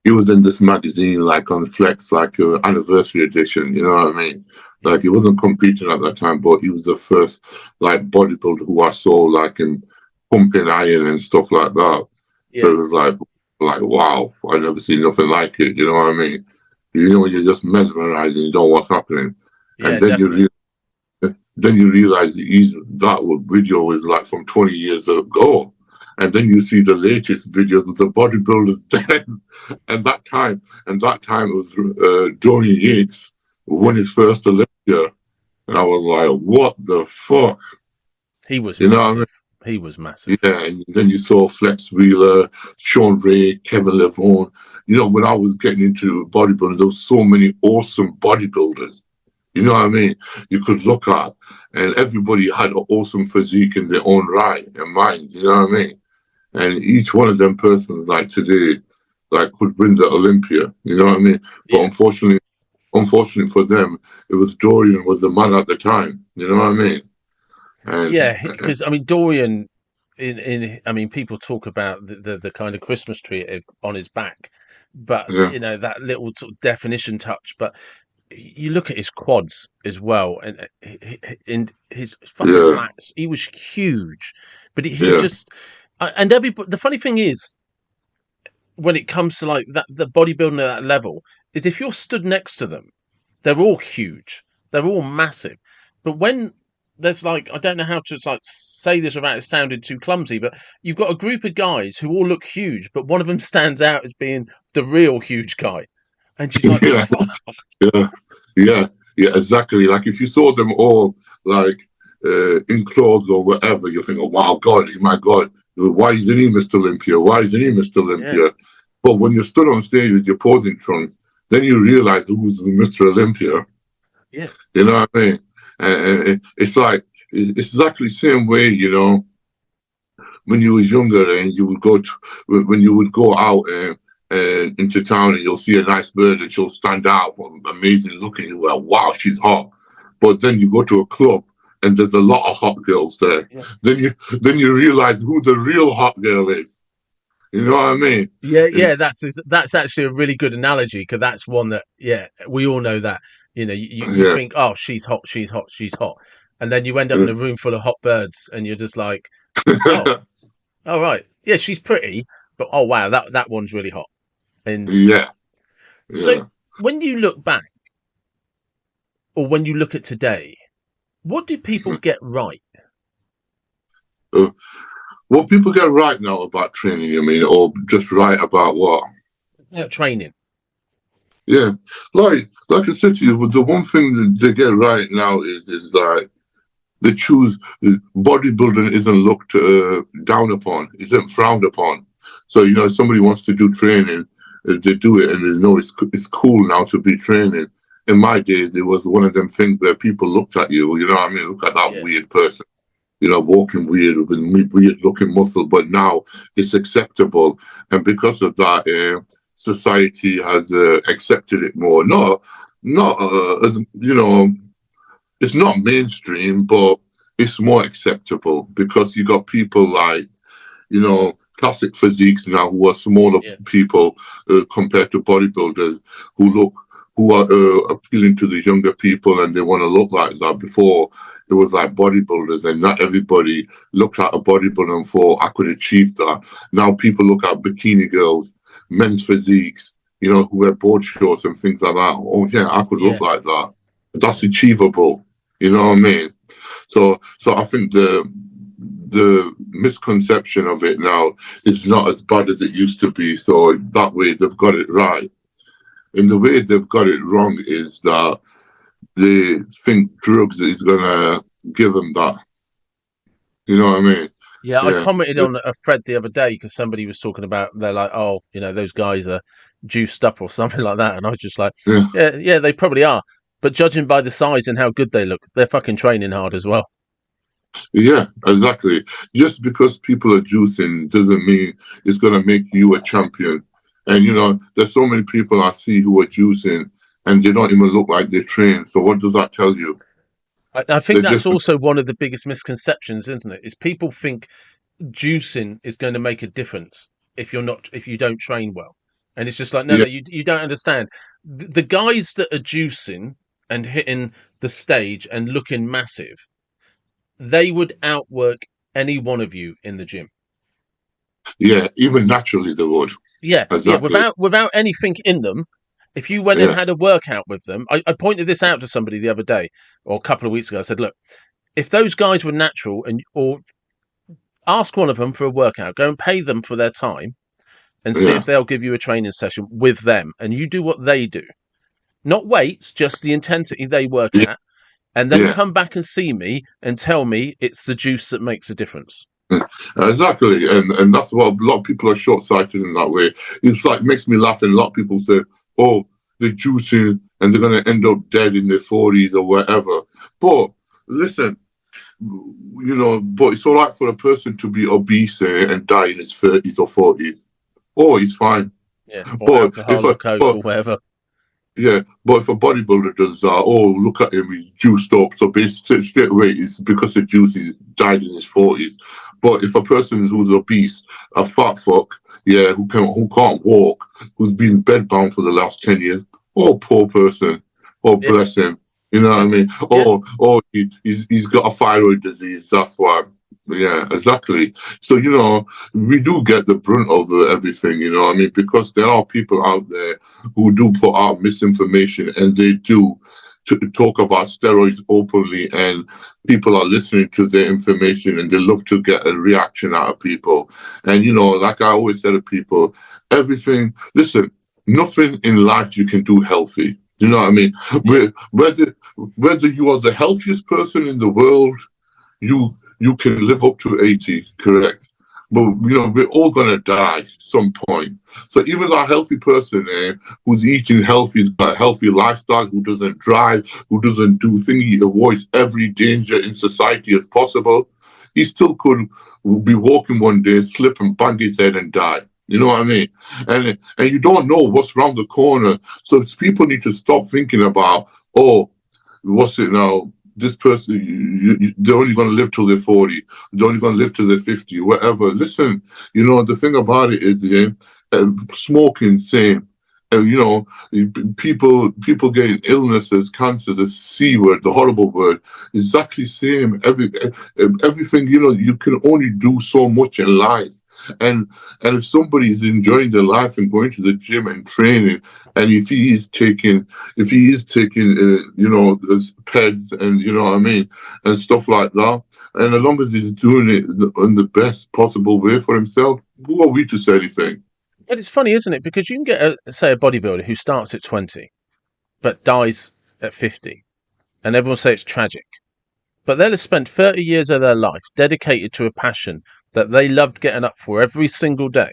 he was in this magazine like on Flex, like anniversary edition. You know what I mean? Yeah. Like he wasn't competing at that time, but he was the first like bodybuilder who I saw like in pumping iron and stuff like that. So Yeah. it was like wow, I never seen nothing like it. You know what I mean? When you're just mesmerized and you know what's happening, and Yeah. Definitely. then you realize that video is like from 20 years ago. And then you see the latest videos of the bodybuilders then. And that time it was Dorian Yates won his first Olympia. And I was like, what the fuck? He was You know what I mean? massive. He was massive. Yeah, and then you saw Flex Wheeler, Sean Ray, Kevin Levone. When I was getting into bodybuilding, there was so many awesome bodybuilders. You know what I mean? You could look at, and everybody had an awesome physique in their own right and mind. You know what I mean? And each one of them persons, like today, like could win the Olympia. You know what I mean? But Yeah. unfortunately for them, it was Dorian was the man at the time. You know what I mean? And Yeah, because I mean Dorian, in I mean people talk about the kind of Christmas tree on his back, but yeah, that little sort of definition touch. But you look at his quads as well, and his fucking Yeah, lats. He was huge, but he yeah, just and everybody. The funny thing is, when it comes to like that, the bodybuilding at that level, is if you're stood next to them, they're all huge, they're all massive, but when there's like I don't know how to like say this without it sounding too clumsy, but you've got a group of guys who all look huge, but one of them stands out as being the real huge guy, and you're like, yeah, oh, yeah, yeah, yeah, exactly. Like if you saw them all like in clothes or whatever, you think, oh wow, God, my God, why isn't he Mr. Olympia? Why isn't he Mr. yeah, Olympia? But when you're stood on stage with your posing trunks, then you realize who's Mr. Olympia. yeah, You know what I mean? It's like it's exactly the same way. You know, when you was younger and you would go to, when you would go out into town and you'll see a nice bird and she'll stand out, amazing looking. You're like, wow, she's hot. But then you go to a club and there's a lot of hot girls there. yeah. Then you realize who the real hot girl is. You know what I mean? Yeah, And, yeah, that's actually a really good analogy because that's one that we all know that you yeah, think, oh, she's hot, she's hot, she's hot, and then you end up in a room full of hot birds and you're just like, oh, all right, yeah, she's pretty, but oh wow, that one's really hot. And yeah, so yeah. when you look back or when you look at today, what do people get right? Uh, what people get right now about training, you mean, or just right about what? Training. Yeah, like I said to you, the one thing that they get right now is that they choose bodybuilding isn't looked down upon, isn't frowned upon. So if somebody wants to do training, they do it, and they know it's cool now to be training. In my days, it was one of them things where people looked at you. You know what I mean? Look at that Yeah, weird person. Walking weird with weird looking muscle. But now it's acceptable, and because of that, society has accepted it more. Not as it's not mainstream, but it's more acceptable because you got people like, classic physiques now who are smaller yeah, people compared to bodybuilders who are appealing to the younger people and they want to look like that. Before it was like bodybuilders and not everybody looked at a bodybuilder and thought I could achieve that. Now people look at bikini girls, men's physiques, who wear board shorts and things like that. Oh yeah, I could look yeah, like that. That's achievable. You know what I mean? So I think the misconception of it now is not as bad as it used to be. So that way they've got it right. And the way they've got it wrong is that they think drugs is gonna give them that. You know what I mean? yeah. I Yeah. commented on a thread the other day because somebody was talking about they're like, oh, those guys are juiced up or something like that, and I was just like, Yeah. yeah, yeah, they probably are, but judging by the size and how good they look, they're fucking training hard as well. Yeah, exactly. Just because people are juicing doesn't mean it's gonna make you a champion. And there's so many people I see who are juicing and they don't even look like they train. So what does that tell you? I think They're that's just also one of the biggest misconceptions, isn't it? Is people think juicing is going to make a difference if you don't train well, and it's just like no, yeah, you don't understand. The guys that are juicing and hitting the stage and looking massive, they would outwork any one of you in the gym. yeah. Even naturally they would. Yeah, yeah, Exactly. without anything in them. If you went and Yeah, had a workout with them, I pointed this out to somebody the other day or a couple of weeks ago. I said, look, if those guys were natural and or ask one of them for a workout, go and pay them for their time and see yeah, if they'll give you a training session with them and you do what they do. Not weights, just the intensity they work yeah, at, and then yeah. come back and see me and tell me it's the juice that makes a difference. Exactly. And that's what a lot of people are short sighted in that way. It's like makes me laugh and a lot of people say, oh, they're juicing and they're gonna end up dead in their 40s or whatever. But listen, but it's all right for a person to be obese and die in his 30s or 40s. Oh, he's fine. Yeah, or But if alcohol or a coke but or whatever. yeah, but if a bodybuilder does that, oh look at him, he's juiced up. So basically straight away it's because the juice he's died in his 40s. But if a person who's obese, a fat fuck, yeah, who can't walk, who's been bedbound for the last 10 years, oh poor person. Oh, bless him. You know what I mean? Oh, he's got a thyroid disease. That's why. Yeah, exactly. So, we do get the brunt of everything, I mean, because there are people out there who do put out misinformation, and they do talk about steroids openly, and people are listening to their information, and they love to get a reaction out of people. And, like I always say to people, listen, nothing in life you can do healthy. You know what I mean? Whether you are the healthiest person in the world, you can live up to 80, correct? But we're all gonna die some point. So even a healthy person who's eating healthy, who's got a healthy lifestyle, who doesn't drive, who doesn't do things, he avoids every danger in society as possible, he still could be walking one day, slip and bang his head and die. You know what I mean? And you don't know what's around the corner. So people need to stop thinking about, oh, what's it now? This person, they're only going to live till they're 40. They're only going to live till they're 50, whatever. Listen, the thing about it is, smoking, same. People getting illnesses, cancer, the C word, the horrible word, exactly same. Everything, you can only do so much in life. And if somebody is enjoying their life and going to the gym and training, and if he is taking peds and what I mean, and stuff like that, and as long as he's doing it in the best possible way for himself, who are we to say anything? But it's funny, isn't it? Because you can get, a bodybuilder who starts at 20, but dies at 50, and everyone say it's tragic. But they'll have spent 30 years of their life dedicated to a passion that they loved getting up for every single day.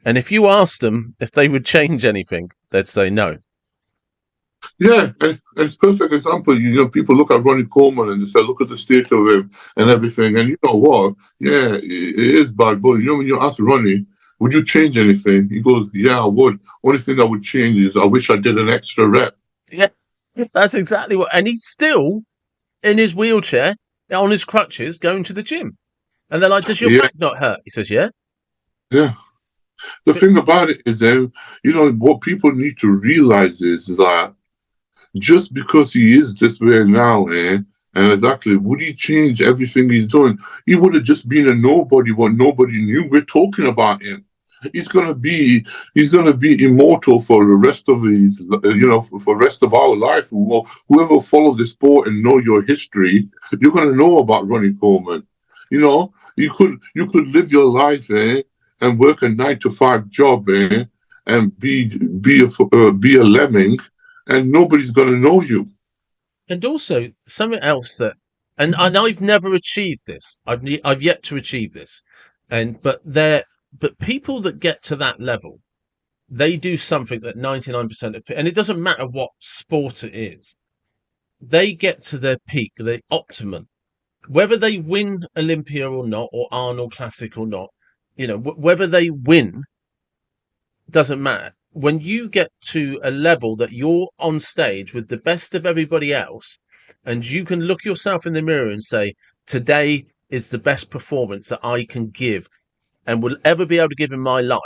And if you asked them if they would change anything, they'd say no. Yeah, and it's a perfect example. People look at Ronnie Coleman and they say, look at the state of him and everything. And you know what? Yeah, it is bad. But when you ask Ronnie, would you change anything? He goes, yeah, I would. Only thing I would change is I wish I did an extra rep. Yeah, that's exactly what. And he's still in his wheelchair, on his crutches, going to the gym. And they're like, does your back not hurt? He says, yeah. Yeah. The thing about it is, what people need to realize is that just because he is this way now, and exactly, would he change everything he's doing? He would have just been a nobody, what nobody knew. We're talking about him. He's gonna be immortal for the rest of his, for the rest of our life. Whoever follows the sport and know your history, you're gonna know about Ronnie Coleman. You could live your life, and work a 9-to-5 job, and be a lemming, and nobody's going to know you. And also something else and I've never achieved this. I've yet to achieve this. But people that get to that level, they do something that 99% of people, and it doesn't matter what sport it is, they get to their peak, the optimum. Whether they win Olympia or not, or Arnold Classic or not, whether they win doesn't matter. When you get to a level that you're on stage with the best of everybody else, and you can look yourself in the mirror and say, today is the best performance that I can give and will ever be able to give in my life,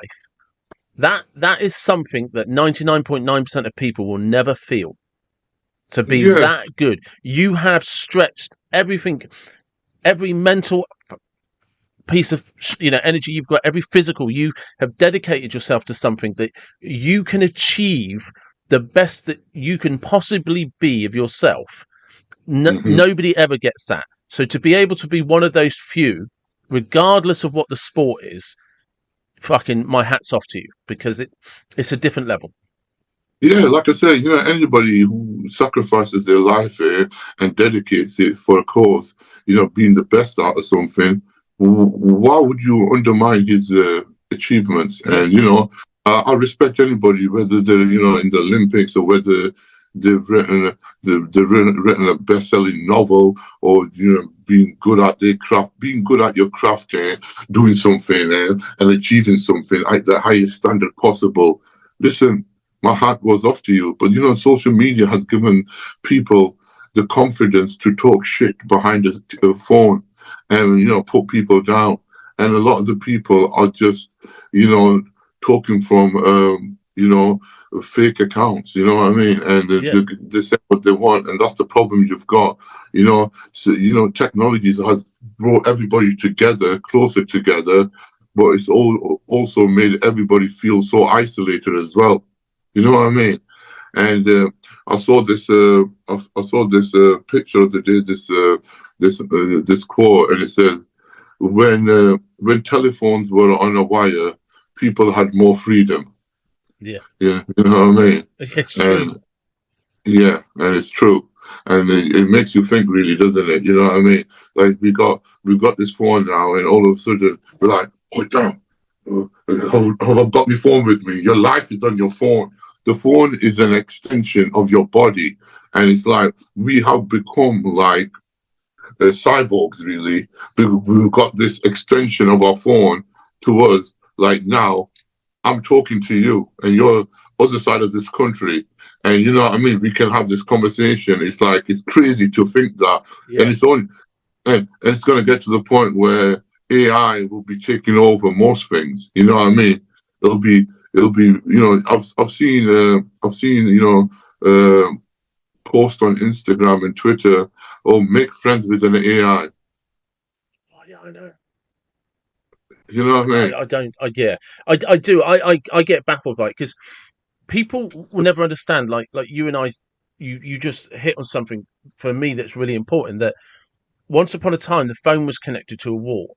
that is something that 99.9% of people will never feel. To be that good. You have stretched everything, every mental piece of energy you've got, every physical, you have dedicated yourself to something that you can achieve the best that you can possibly be of yourself. Nobody ever gets that. So to be able to be one of those few, regardless of what the sport is, fucking my hat's off to you, because it's a different level. Yeah, like I said, anybody who sacrifices their life and dedicates it for a cause, being the best out of something, why would you undermine his achievements? And I respect anybody, whether they're in the Olympics or whether they've written a best-selling novel, or being good at their craft, being good at your craft, doing something and achieving something at the highest standard possible. Listen, my hat goes off to you. But social media has given people the confidence to talk shit behind a phone and put people down. And a lot of the people are just talking from fake accounts, you know what I mean? And they say what they want, and that's the problem you've got, So, technology has brought everybody together, closer together, but it's also made everybody feel so isolated as well. You know what I mean? And I saw this. I saw this picture of the day. This quote, and it says, "When telephones were on a wire, people had more freedom." Yeah, you know what I mean. It's And true. yeah, and it's true, and it makes you think, really, doesn't it? You know what I mean? Like we got this phone now, and all of a sudden we're like, "Oh damn, have I got my phone with me?" Your life is on your phone. The phone is an extension of your body, and it's like we have become like cyborgs. Really, we've got this extension of our phone to us. Like now, I'm talking to you, and you're other side of this country, and you know what I mean. We can have this conversation. It's like it's crazy to think that, and it's only and it's going to get to the point where AI will be taking over most things. You know what I mean? It'll be. I've seen post on Instagram and Twitter, or make friends with an AI. Oh, yeah, I know. You know what I mean? I don't. I do. I get baffled, like, because people will never understand. Like you and I, you just hit on something for me that's really important. That once upon a time, the phone was connected to a wall.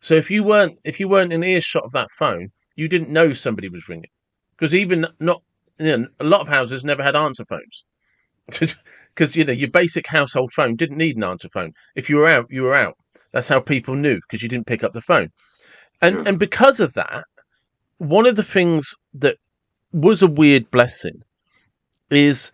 So if you weren't in earshot of that phone, you didn't know somebody was ringing, because even not a lot of houses never had answer phones, because your basic household phone didn't need an answer phone. If you were out, you were out. That's how people knew, because you didn't pick up the phone. And Yeah, and because of that, one of the things that was a weird blessing is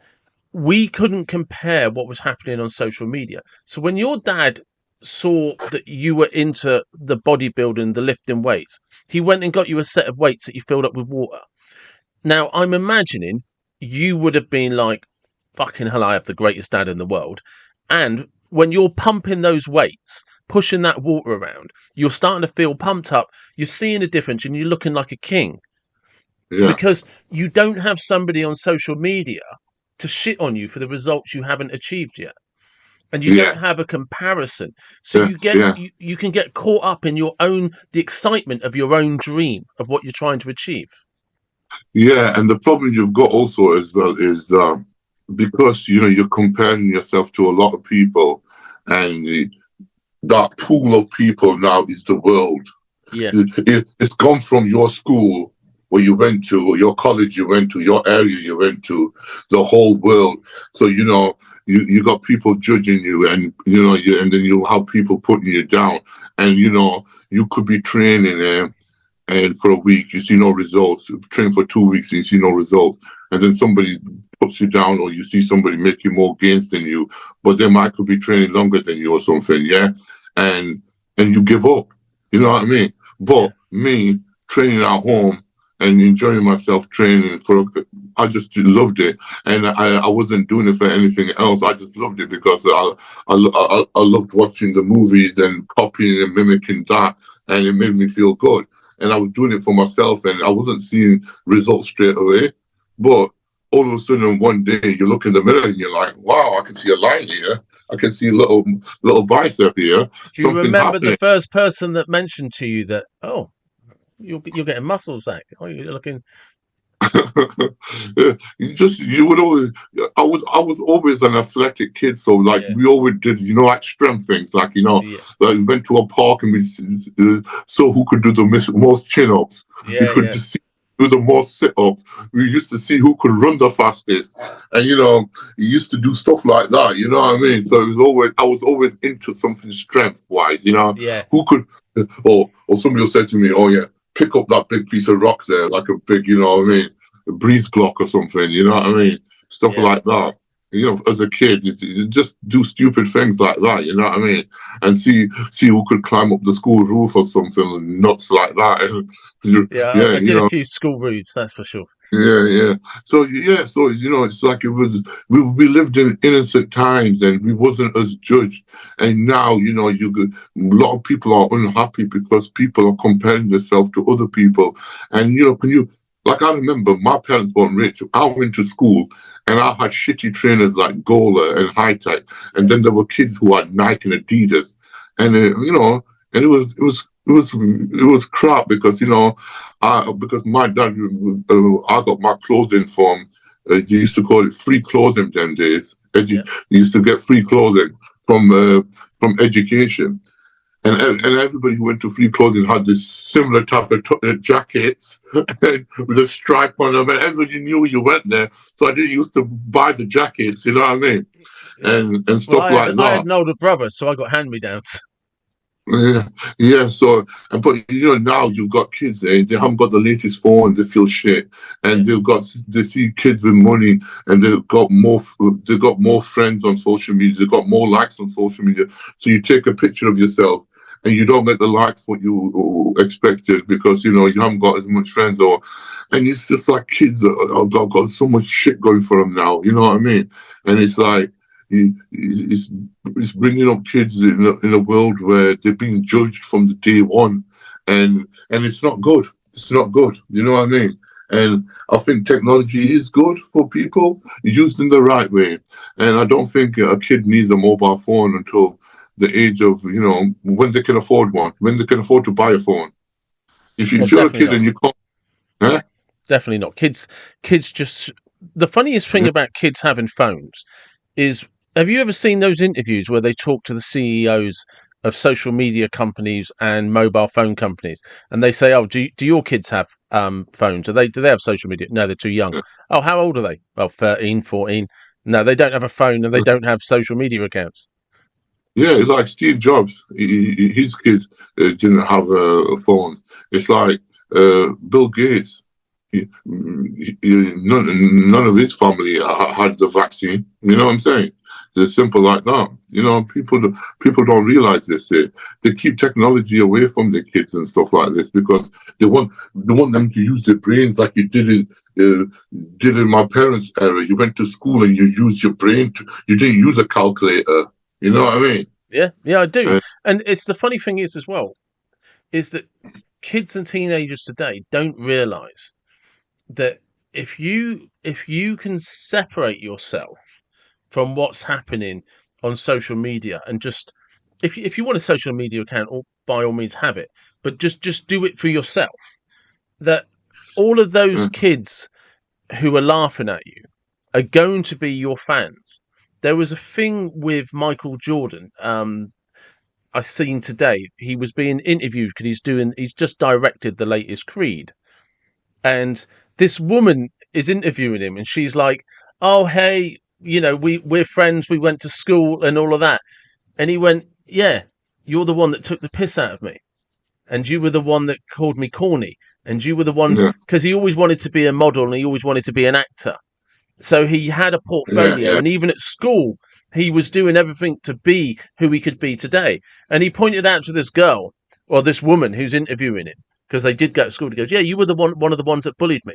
we couldn't compare what was happening on social media. So when your dad saw that you were into the bodybuilding, the lifting weights, he went and got you a set of weights that you filled up with water. Now, I'm imagining you would have been like, fucking hell, I have the greatest dad in the world. And when you're pumping those weights, pushing that water around, you're starting to feel pumped up, you're seeing a difference, and you're looking like a king, yeah, because you don't have somebody on social media to shit on you for the results you haven't achieved yet, and you don't yeah, have a comparison. So yeah, you get yeah. you can get caught up in the excitement of your own dream of what you're trying to achieve. Yeah, and the problem you've got also as well is because you're comparing yourself to a lot of people, and that pool of people now is the world. Yeah, It's gone from your school where you went to, or your college you went to, your area you went to, the whole world. So you got people judging you, and and then you have people putting you down, and you could be training and for a week you see no results. Train for 2 weeks and you see no results, and then somebody puts you down, or you see somebody making more gains than you, but they might could be training longer than you or something, yeah, and you give up. You know what I mean? yeah, But me training at home and enjoying myself training I just loved it, and I wasn't doing it for anything else. I just loved it because I loved watching the movies and copying and mimicking that, and it made me feel good, and I was doing it for myself, and I wasn't seeing results straight away. But all of a sudden, one day, you look in the mirror and you're like, "Wow, I can see a line here. I can see a little bicep here. do you Something's remember the happening." first person that mentioned to you that, oh, you're getting muscles, Zach? Oh, you're looking. You would always. I was always an athletic kid, so like Yeah, we always did, like strength things, like yeah, like we went to a park and we saw who could do the most chin ups. We yeah, could yeah, just do the most sit ups. We used to see who could run the fastest, and you used to do stuff like that. You know what I mean? So I was always into something strength wise. yeah, Who could, or somebody will say to me, "Oh yeah, pick up that big piece of rock there, like a big, what I mean, a breeze block or something," you know what I mean? Stuff yeah, like that. As a kid, you just do stupid things like that, you know what I mean? And see who could climb up the school roof or something, nuts like that. And, yeah. yeah, I did a few school routes, that's for sure. yeah, yeah. So it's like we lived in innocent times, and we wasn't as judged. And now, a lot of people are unhappy because people are comparing themselves to other people. And can you Like I remember, my parents weren't rich. I went to school and I had shitty trainers like Gola and High Tech, and then there were kids who had Nike and Adidas, and and it was crap because because my dad, I got my clothing from. They used to call it free clothing them days. Yeah. You used to get free clothing from education. And everybody who went to free clothing had this similar type of jackets with a stripe on them, and everybody knew you went there. So I didn't used to buy the jackets, you know what I mean, Yeah. and Well, stuff like I had that. an older brother, so I got hand-me-downs. Yeah, yeah. So, but now you've got kids. They haven't got the latest phone. They feel shit, and Yeah. they see kids with money, and They've got more friends on social media. They've got more likes on social media. So you take a picture of yourself, and you don't get the likes what you expected because you haven't got as much friends, and it's just like kids have got so much shit going for them now. You know what I mean? And it's like. It's bringing up kids in a world where they're being judged from the day one, and it's not good. It's not good. You know what I mean? And I think technology is good for people used in the right way. And I don't think a kid needs a mobile phone until the age of when they can afford one, when they can afford to buy a phone. If Well, you're a definitely kid not. and you can't, huh? Definitely not. Kids just. The funniest thing Yeah, about kids having phones is, have you ever seen those interviews where they talk to the CEOs of social media companies and mobile phone companies, and they say, "Oh, do your kids have phones? Do they have social media? No, they're too young. Oh, how old are they? Well, 13, 14. No, they don't have a phone and they don't have social media accounts." yeah, it's like Steve Jobs. His kids didn't have a phone. It's like Bill Gates. None of his family had the vaccine. You know what I'm saying? It's simple like that. People don't realize this. They keep technology away from their kids and stuff like this because they want them to use their brains like you did in my parents' era. You went to school and you used your brain. You didn't use a calculator. You know what I mean? Yeah, yeah, I do. Uh, And it's the funny thing is as well is that kids and teenagers today don't realise that if you can separate yourself from what's happening on social media and just if you want a social media account, or by all means have it, but just do it for yourself. That all of those uh, kids who are laughing at you are going to be your fans. There was a thing with Michael Jordan. I seen today. He was being interviewed because he's just directed the latest Creed, and this woman is interviewing him, and she's like, "Oh, hey, we're friends. We went to school and all of that." And he went, "Yeah, you're the one that took the piss out of me, and you were the one that called me corny, and you were the ones," yeah, because he always wanted to be a model and he always wanted to be an actor. So he had a yeah, portfolio, yeah, and even at school, he was doing everything to be who he could be today. And he pointed out to this girl, or this woman who's interviewing him, because they did go to school. He goes, "Yeah, you were the one of the ones that bullied me.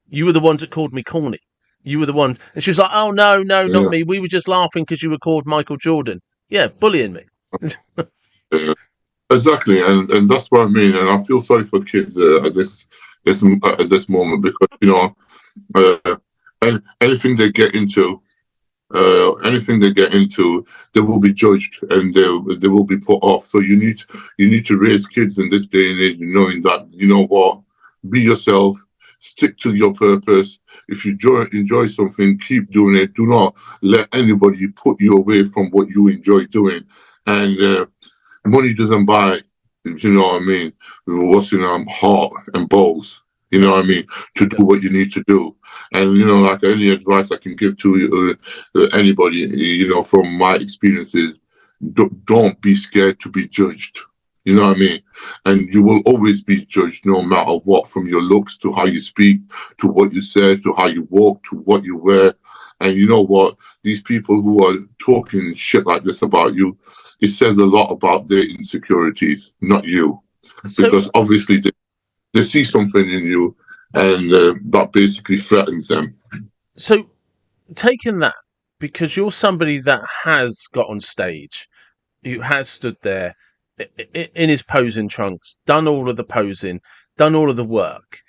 You were the ones that called me corny. You were the ones." And she was like, "Oh no, no, not yeah, me. We were just laughing because you were called Michael Jordan. Yeah, bullying me." yeah. Exactly, and that's what I mean. And I feel sorry for kids at this moment because uh, anything they get into, they will be judged and they will be put off. So you need to raise kids in this day and age, knowing that be yourself, stick to your purpose. If you enjoy something, keep doing it. Do not let anybody put you away from what you enjoy doing. And money doesn't buy, you know what I mean, what's in heart and balls, you know No, what I mean, to do yes. what you need to do. And, like any advice I can give to anybody, from my experiences, don't be scared to be judged. You know what I mean? And you will always be judged no matter what, from your looks to how you speak, to what you say, to how you walk, to what you wear. And you know what? These people who are talking shit like this about you, it says a lot about their insecurities, not you. So, Because obviously they see something in you and that basically threatens them. so taking that, because you're somebody that has got on stage, who has stood there in his posing trunks, done all of the posing, done all of the work.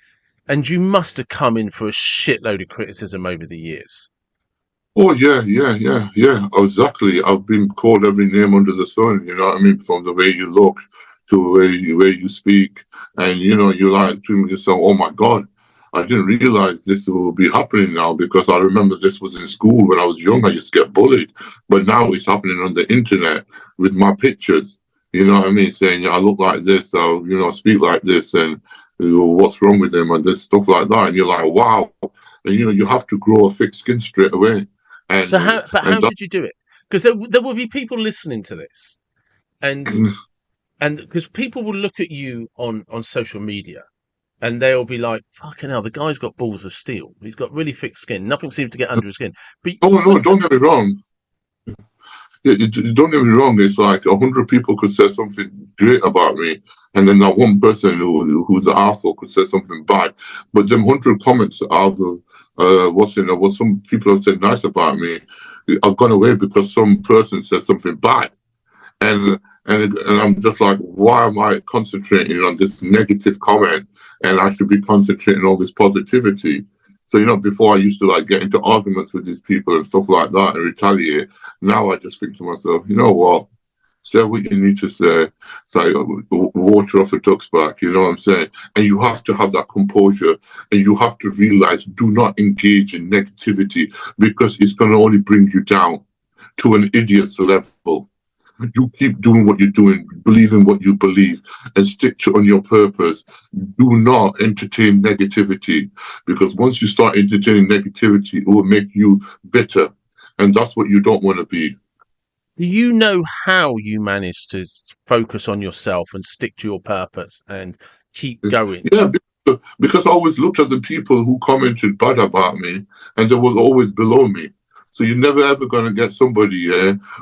And you must have come in for a shitload of criticism over the years. Oh yeah, exactly. I've been called every name under the sun, you know what I mean, from the way you look to the way you speak. And you know, you like to yourself, oh my God, I didn't realize this will be happening now, because I remember this was in school when I was young. I used to get bullied, but now it's happening on the internet with my pictures. You know what I mean? Saying, yeah, I look like this, or you know, speak like this, and what's wrong with him, and this stuff like that. And you're like, wow. And you know, you have to grow a thick skin straight away. So And how did you do it? Because there will be people listening to this, and because people will look at you on social media, and they'll be like, "Fucking hell, the guy's got balls of steel. He's got really thick skin. Nothing seems to get under his skin." no, don't get me wrong. Don't get me wrong. It's like 100 people could say something great about me, and then that one person who's an asshole could say something bad. But them 100 comments of what some people have said nice about me have gone away because some person said something bad. And I'm just like, why am I concentrating on this negative comment? And I should be concentrating on this positivity. So, you know, before I used to like get into arguments with these people and stuff like that and retaliate. Now I just think to myself, you know what? Say what you need to say. Say water off a duck's back, you know what I'm saying? And you have to have that composure, and you have to realize, do not engage in negativity, because it's going to only bring you down to an idiot's level. You keep doing what you're doing, believe in what you believe, and stick to on your purpose. Do not entertain negativity, because once you start entertaining negativity, it will make you bitter, and that's what you don't want to be. Do you know how you manage to focus on yourself and stick to your purpose and keep going? Yeah, because I always looked at the people who commented bad about me, and they was always below me. So you're never ever going to get somebody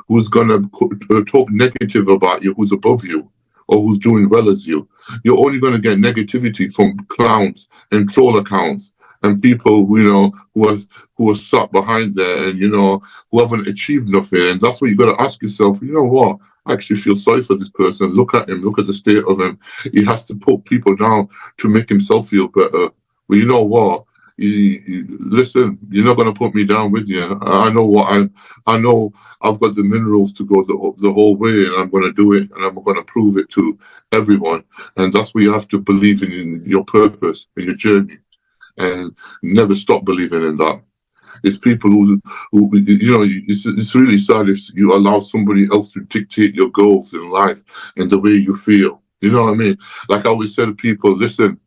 who's going to talk negative about you, who's above you, or who's doing well as you. You're only going to get negativity from clowns and troll accounts and people, you know, who are sat behind there and, you know, who haven't achieved nothing. And that's what you got to ask yourself. You know what? I actually feel sorry for this person. Look at him. Look at the state of him. He has to put people down to make himself feel better. But you know what? Listen, you're not going to put me down with you. I know I know I've got the minerals to go the whole way, and I'm going to do it, and I'm going to prove it to everyone. And that's where you have to believe in your purpose and your journey, and never stop believing in that. It's people who you know, it's really sad if you allow somebody else to dictate your goals in life and the way you feel. You know what I mean? Like I always say to people, listen,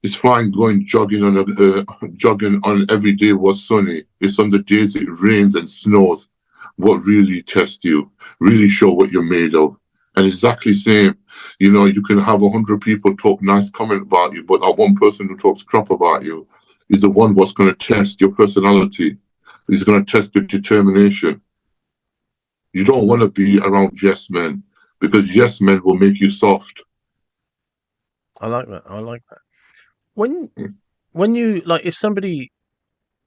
it's fine going jogging on every day was sunny. It's on the days it rains and snows what really tests you, really show what you're made of. And exactly same, you know, you can have 100 people talk nice comment about you, but that one person who talks crap about you is the one what's going to test your personality. Is going to test your determination. You don't want to be around yes men, because yes men will make you soft. I like that. I like that. When you like, if somebody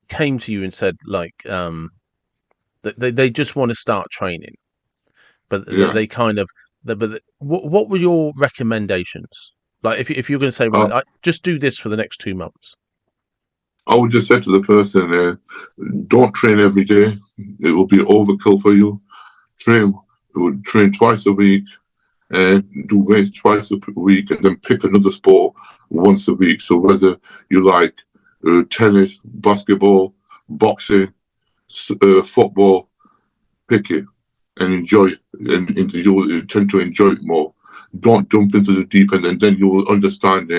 came to you and said like that they just want to start training, but Yeah. they kind of but what were your recommendations? Like if you're going to say, right, just do this for the next 2 months. I would just say to the person, don't train every day. It will be overkill for you. Train twice a week, and do weights twice a week, and then pick another sport once a week. So whether you like tennis, basketball, boxing, football, pick it and enjoy it, and you'll tend to enjoy it more. Don't jump into the deep end, and then you will understand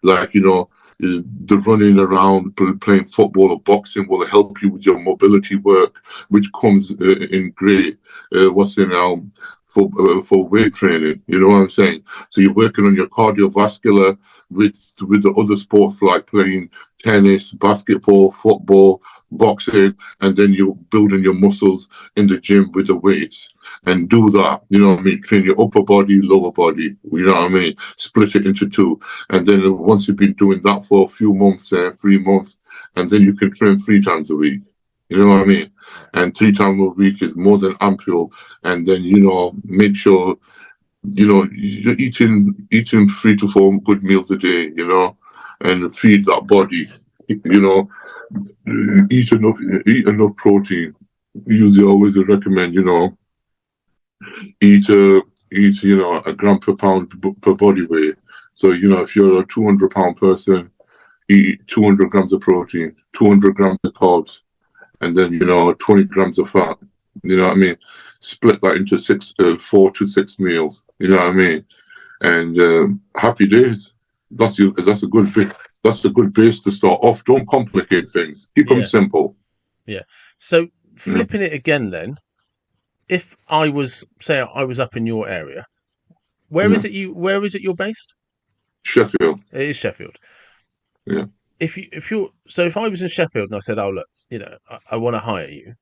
like, you know, the running around, playing football or boxing will help you with your mobility work, which comes in great, for weight training. You know what I'm saying? So you're working on your cardiovascular with the other sports like playing tennis, basketball, football, boxing, and then you're building your muscles in the gym with the weights. And do that, you know what I mean? Train your upper body, lower body, you know what I mean? Split it into two. And then once you've been doing that for a few months, 3 months, and then you can train 3 times a week. You know what I mean? And 3 times a week is more than ample. And then, you know, make sure, you know, you're eating 3 to 4 good meals a day, you know. and feed that body. You know, eat enough protein. Usually, always recommend, eat a gram per pound per body weight. So if you're a 200-pound person, eat 200 grams of protein, 200 grams of carbs, and then 20 grams of fat. You know what I mean? Split that into 4 to 6 meals. You know what I mean? And happy days. That's a good bit. That's a good base to start off. Don't complicate things. Keep them simple. Yeah. So flipping it again, then, if I was up in your area, where is it you're based? Sheffield. It is Sheffield. Yeah. If I was in Sheffield and I said, oh look, I want to hire you,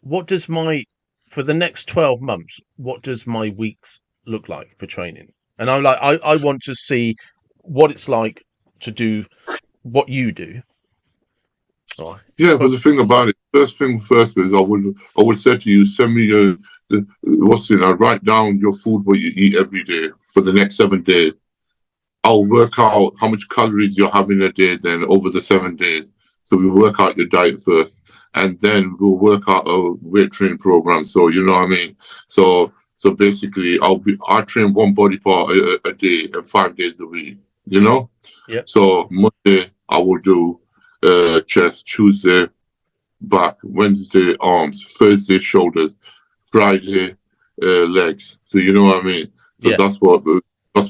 what does for the next 12 months, what does my weeks look like for training? And I want to see what it's like to do what you do. Right. Yeah, but the thing about it, first thing first is I would say to you, send me write down your food, what you eat every day for the next 7 days. I'll work out how much calories you're having a day then over the 7 days. So we work out your diet first, and then we'll work out a weight training program. So you know what I mean. So basically, I train one body part a day and 5 days a week. You know. Yeah. So Monday I will do chest, Tuesday back, Wednesday arms, Thursday shoulders, Friday legs. So you know what I mean. So that's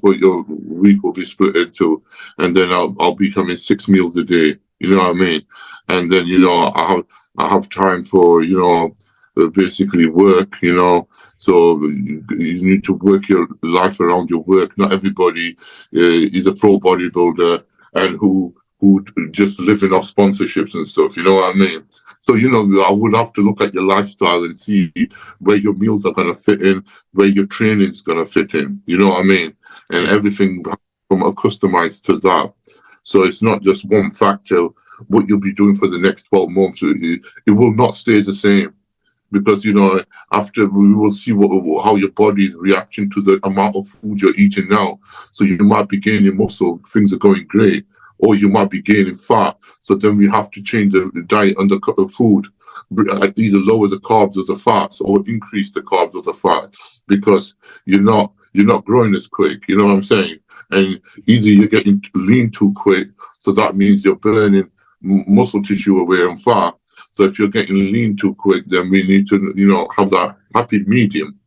what your week will be split into, and then I'll be coming 6 meals a day. You know what I mean, and then I have time for basically work. So you need to work your life around your work. Not everybody is a pro bodybuilder and who just living off sponsorships and stuff. You know what I mean? So I would have to look at your lifestyle and see where your meals are going to fit in, where your training is going to fit in. You know what I mean? And everything from customized to that. So it's not just one factor. What you'll be doing for the next 12 months, it will not stay the same, because after we will see how your body is reacting to the amount of food you're eating now. So you might be gaining muscle, things are going great, or you might be gaining fat. So then we have to change the diet under food, either lower the carbs or the fats, or increase the carbs or the fat, because you're not growing as quick. You know what I'm saying? And either you're getting lean too quick, so that means you're burning muscle tissue away and fat. So if you're getting lean too quick, then we need to have that happy medium.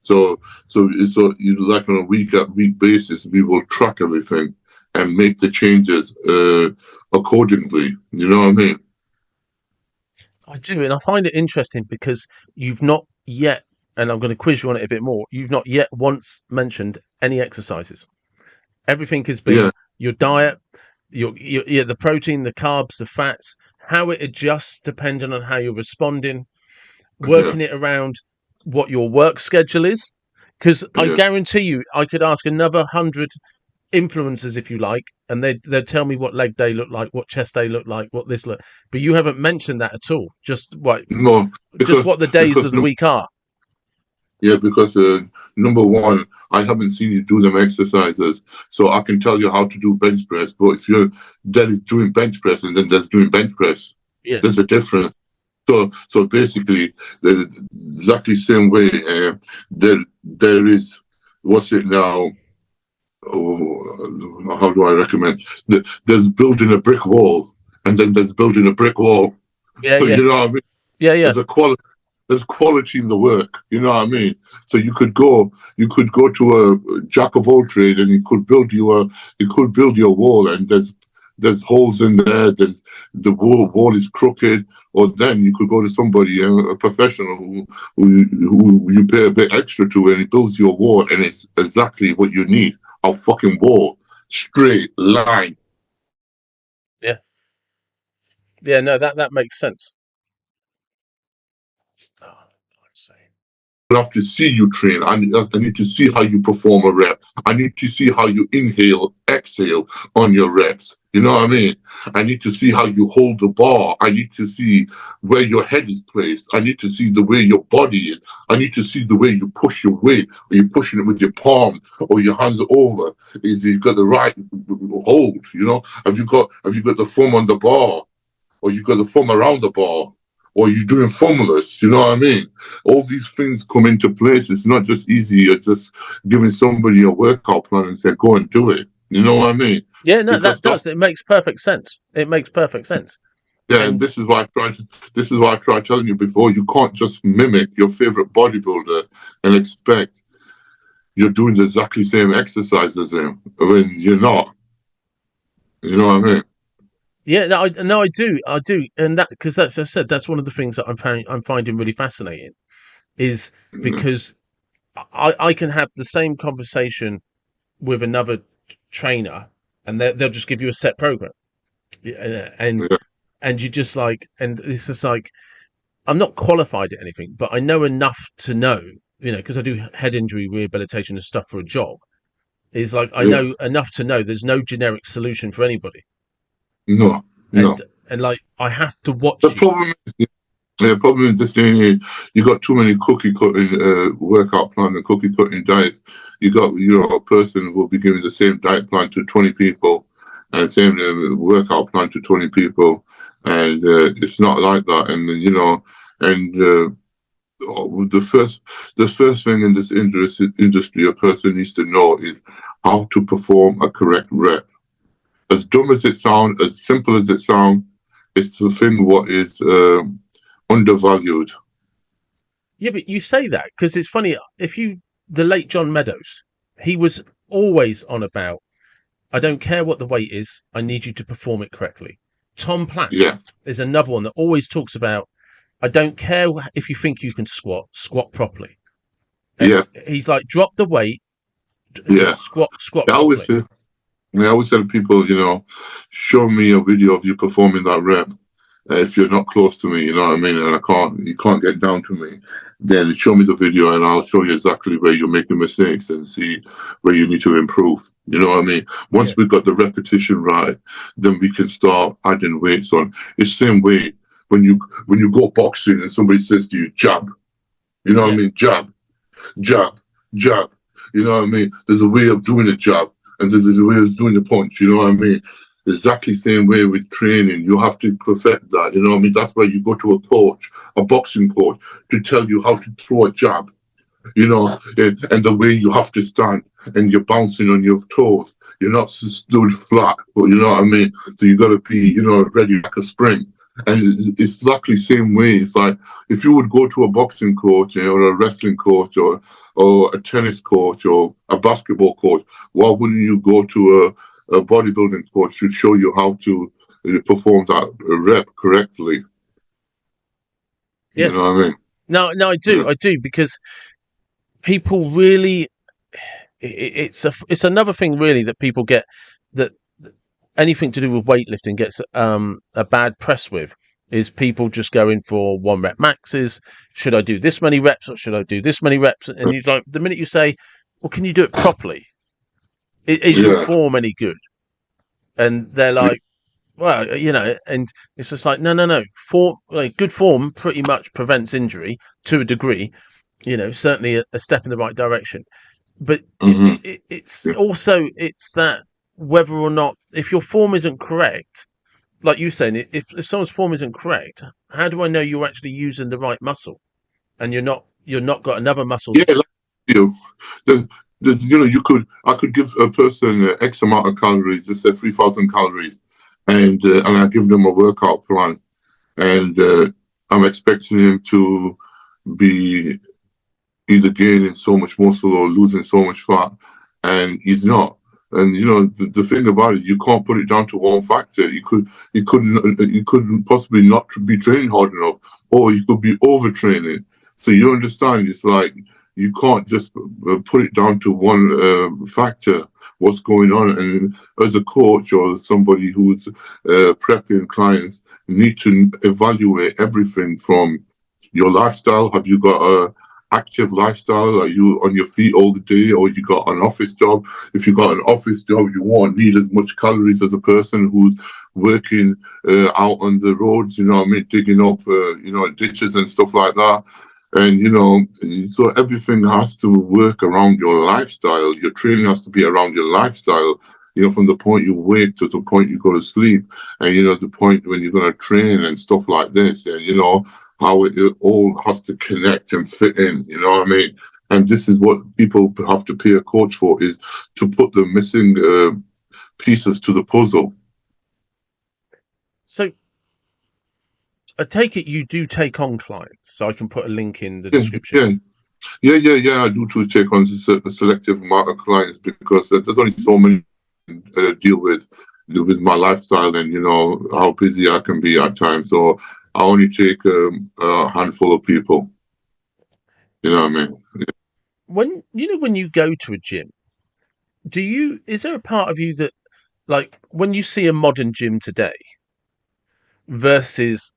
So like on a week basis, we will track everything and make the changes accordingly. You know what I mean? I do, and I find it interesting because you've not yet, and I'm going to quiz you on it a bit more, you've not yet once mentioned any exercises. Everything has been your diet, the protein, the carbs, the fats, how it adjusts depending on how you're responding, working it around what your work schedule is. Because I guarantee you, I could ask another 100 influencers, if you like, and they'd tell me what leg day looked like, what chest day looked like, what this looked. But you haven't mentioned that at all. Just what the days of the week are. Yeah, because number one, I haven't seen you do them exercises, so I can tell you how to do bench press. But if there is doing bench press and then there's doing bench press, there's a difference. So basically, exactly same way. There is, what's it now? Oh, how do I recommend? There's building a brick wall, and then there's building a brick wall. Yeah, so you know what I mean? Yeah. There's quality in the work. You know what I mean? So you could go to a jack of all trade, and he could build your wall, and there's holes in there. There's the wall is crooked. Or then you could go to somebody, a professional who you pay a bit extra to, and he builds your wall, and it's exactly what you need. A fucking wall, straight line. Yeah. No, that makes sense. Oh, God's sake. have to see you train. I need to see how you perform a rep. I need to see how you inhale, exhale on your reps. You know what I mean? I need to see how you hold the bar. I need to see where your head is placed. I need to see the way your body is. I need to see the way you push your weight. Are you pushing it with your palm or your hands over? Is you got the right hold? You know, have you got the thumb on the bar, or you got the thumb around the bar? Or you're doing formulas, you know what I mean? All these things come into place. It's not just easy. You're just giving somebody a workout plan and say, go and do it. You know what I mean? Yeah, no, Because that does. It makes perfect sense. It makes perfect sense. yeah, and And this is why I tried telling you before. You can't just mimic your favorite bodybuilder and expect you're doing the exactly same exercise as him when you're not. You know what I mean? yeah, no, I do, and that because that's, as I said, that's one of the things that I'm finding really fascinating, is Yeah. because I can have the same conversation with another trainer, and they'll just give you a set program, and Yeah. you just like, and it's just like, I'm not qualified at anything, but I know enough to know, because I do head injury rehabilitation and stuff for a job. Is like I Yeah. know enough to know there's no generic solution for anybody, No. and No. like I have to The watch you. problem is, the problem in this day and age, you got too many cookie cutting workout plan and cookie cutting diets. You got, a person will be giving the same diet plan to 20 people and same workout plan to 20 people, and it's not like that. And the first thing in this industry a person needs to know is how to perform a correct rep. As dumb as it sounds, as simple as it sounds, it's the thing what is undervalued. Yeah, but you say that because it's funny. The late John Meadows, he was always on about, I don't care what the weight is, I need you to perform it correctly. Tom Yeah, Platz is another one that always talks about, I don't care if you think you can squat properly. yeah, And he's like, drop the weight, yeah. squat I always properly. say, I always tell people, show me a video of you performing that rep. If you're not close to me, you know what I mean, and you can't get down to me, then show me the video and I'll show you exactly where you're making mistakes and see where you need to improve. You know what I mean? Yeah, Once we've got the repetition right, then we can start adding weights on. It's the same way when you go boxing and somebody says to you, jab. You know what I yeah, mean? Jab, jab, jab. You know what I mean? There's a way of doing a jab and there's a way of doing a punch. You know what I mean? Exactly same way with training. You have to perfect that. You know what I mean? That's why you go to a coach, a boxing coach, to tell you how to throw a jab. And the way you have to stand and you're bouncing on your toes. You're not stood flat, but you know what I mean? So you got to be, ready like a spring. And it's exactly the same way. It's like if you would go to a boxing coach or a wrestling coach or a tennis coach or a basketball coach, why wouldn't you go to a bodybuilding coach to show you how to perform that rep correctly? yeah. You know what I mean? No, Yeah. I do, because people really, it's another thing really that people get, that anything to do with weightlifting gets a bad press with, is people just going for 1 rep maxes. Should I do this many reps or should I do this many reps? And you, like, the minute you say, well, can you do it properly? Is your Yeah. form any good? And they're like, well, and it's just like, no. Form, like, good form pretty much prevents injury to a degree. Certainly a step in the right direction. But Mm-hmm. it's also, it's that, whether or not, if your form isn't correct, like you saying, if someone's form isn't correct, how do I know you're actually using the right muscle and you're not got another muscle Yeah, that's, like, the, I could give a person X amount of calories, just say 3,000 calories, and I give them a workout plan, and I'm expecting him to be either gaining so much muscle or losing so much fat, and he's not. And the thing about it, you can't put it down to one factor. You couldn't possibly not be training hard enough, or you could be overtraining. So you understand, it's like you can't just put it down to one factor. What's going on? And as a coach or somebody who's prepping clients, you need to evaluate everything from your lifestyle. Have you got a active lifestyle? Are you on your feet all the day, or you got an office job? If you got an office job, you won't need as much calories as a person who's working out on the roads. You know what I mean, digging up ditches and stuff like that. And so everything has to work around your lifestyle. Your training has to be around your lifestyle. From the point you wake to the point you go to sleep, and the point when you're going to train and stuff like this, and how it all has to connect and fit in. You know what I mean? And this is what people have to pay a coach for, is to put the missing pieces to the puzzle. So I take it you do take on clients, so I can put a link in the description. Yeah. I do take on a selective amount of clients, because there's only so many deal with my lifestyle and how busy I can be at times. So I only take a handful of people. You know what I mean? Yeah. When you go to a gym, is there a part of you that, like, when you see a modern gym today versus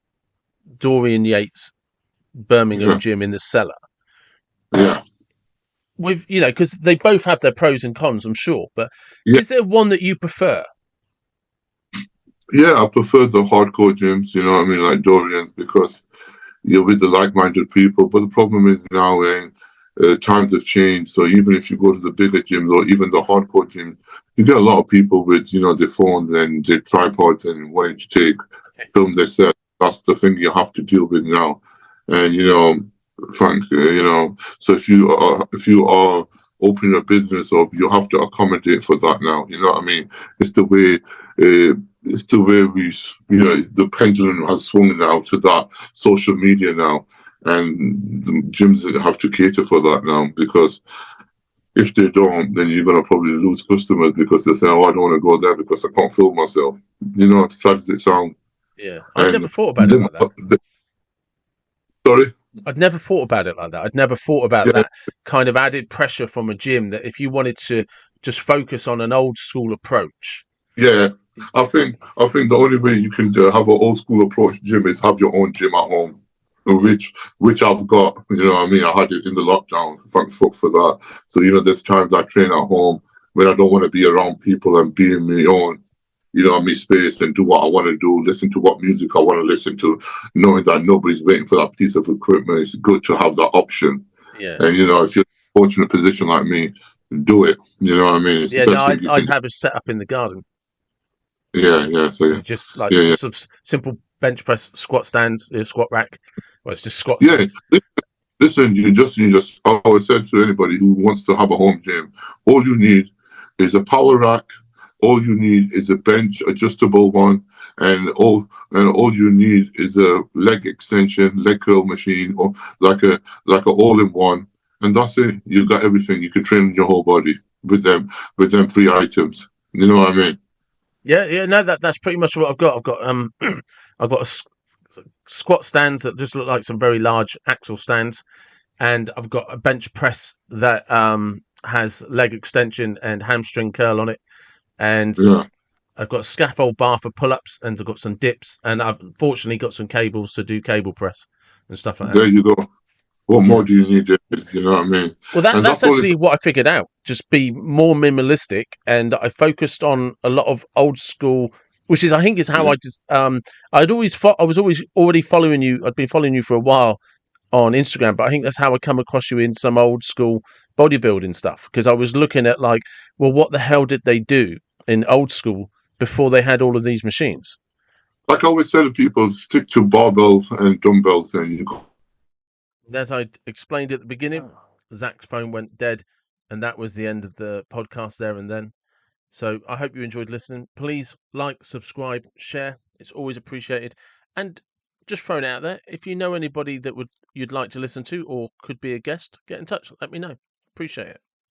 Dorian Yates' Birmingham gym in the cellar? Yeah. With because they both have their pros and cons, I'm sure, but Yeah. is there one that you prefer? Yeah, I prefer the hardcore gyms, you know what I mean, like Dorian's, because you're with the like-minded people. But the problem is now, times have changed. So even if you go to the bigger gyms or even the hardcore gyms, you get a lot of people with, their phones and their tripods and wanting to film their set. That's the thing you have to deal with now. And, Frank, so if you are opening a business up, you have to accommodate for that now. You know what I mean? It's the way the pendulum has swung now to that social media now, and the gyms have to cater for that now, because if they don't, then you're gonna probably lose customers, because they say, "Oh, I don't want to go there because I can't film myself." As sad as it sounds. Yeah, I'd never thought about it like that. Sorry? I'd never thought about it like that. I'd never thought about Yeah. that kind of added pressure from a gym, that if you wanted to just focus on an old school approach. Yeah, I think the only way you can have an old school approach gym is have your own gym at home, which I've got. You know what I mean? I had it in the lockdown. Thank fuck for that. So there's times I train at home when I don't want to be around people and be in my own, my space, and do what I want to do, listen to what music I want to listen to, knowing that nobody's waiting for that piece of equipment. It's good to have that option. Yeah. And if you're in a fortunate position like me, do it. You know what I mean? It's the best thing you I'd can have a setup in the garden. do. Yeah. So And just like some simple bench press, squat stands, squat rack. Well, it's just squat yeah. stands. Listen, you just I always said to anybody who wants to have a home gym, all you need is a power rack. All you need is a bench, adjustable one, and all you need is a leg extension, leg curl machine, or like a all-in-one, and that's it. You got everything. You can train your whole body with them three items. You know what I mean? Yeah. No, that's pretty much what I've got. I've got I've got squat stands that just look like some very large axle stands, and I've got a bench press that has leg extension and hamstring curl on it, and Yeah. I've got a scaffold bar for pull-ups, and I've got some dips, and I've fortunately got some cables to do cable press and stuff like that. There you go. What Yeah. more do you need? You know what I mean? Well, And that's that's all it's. actually what I figured out. Just be more minimalistic, and I focused on a lot of old school, which is, I think, is how Yeah. I just I was always already following you. I'd been following you for a while on Instagram, but I think that's how I come across you in some old school bodybuilding stuff, because I was looking at, like, well, what the hell did they do in old school before they had all of these machines? Like I always say to people, stick to barbells and dumbbells, and you. As I explained at the beginning, Zack's phone went dead, and that was the end of the podcast there and then. So I hope you enjoyed listening. Please like, subscribe, share. It's always appreciated. And just throwing it out there, if you know anybody that you'd like to listen to or could be a guest, get in touch. Let me know. Appreciate it.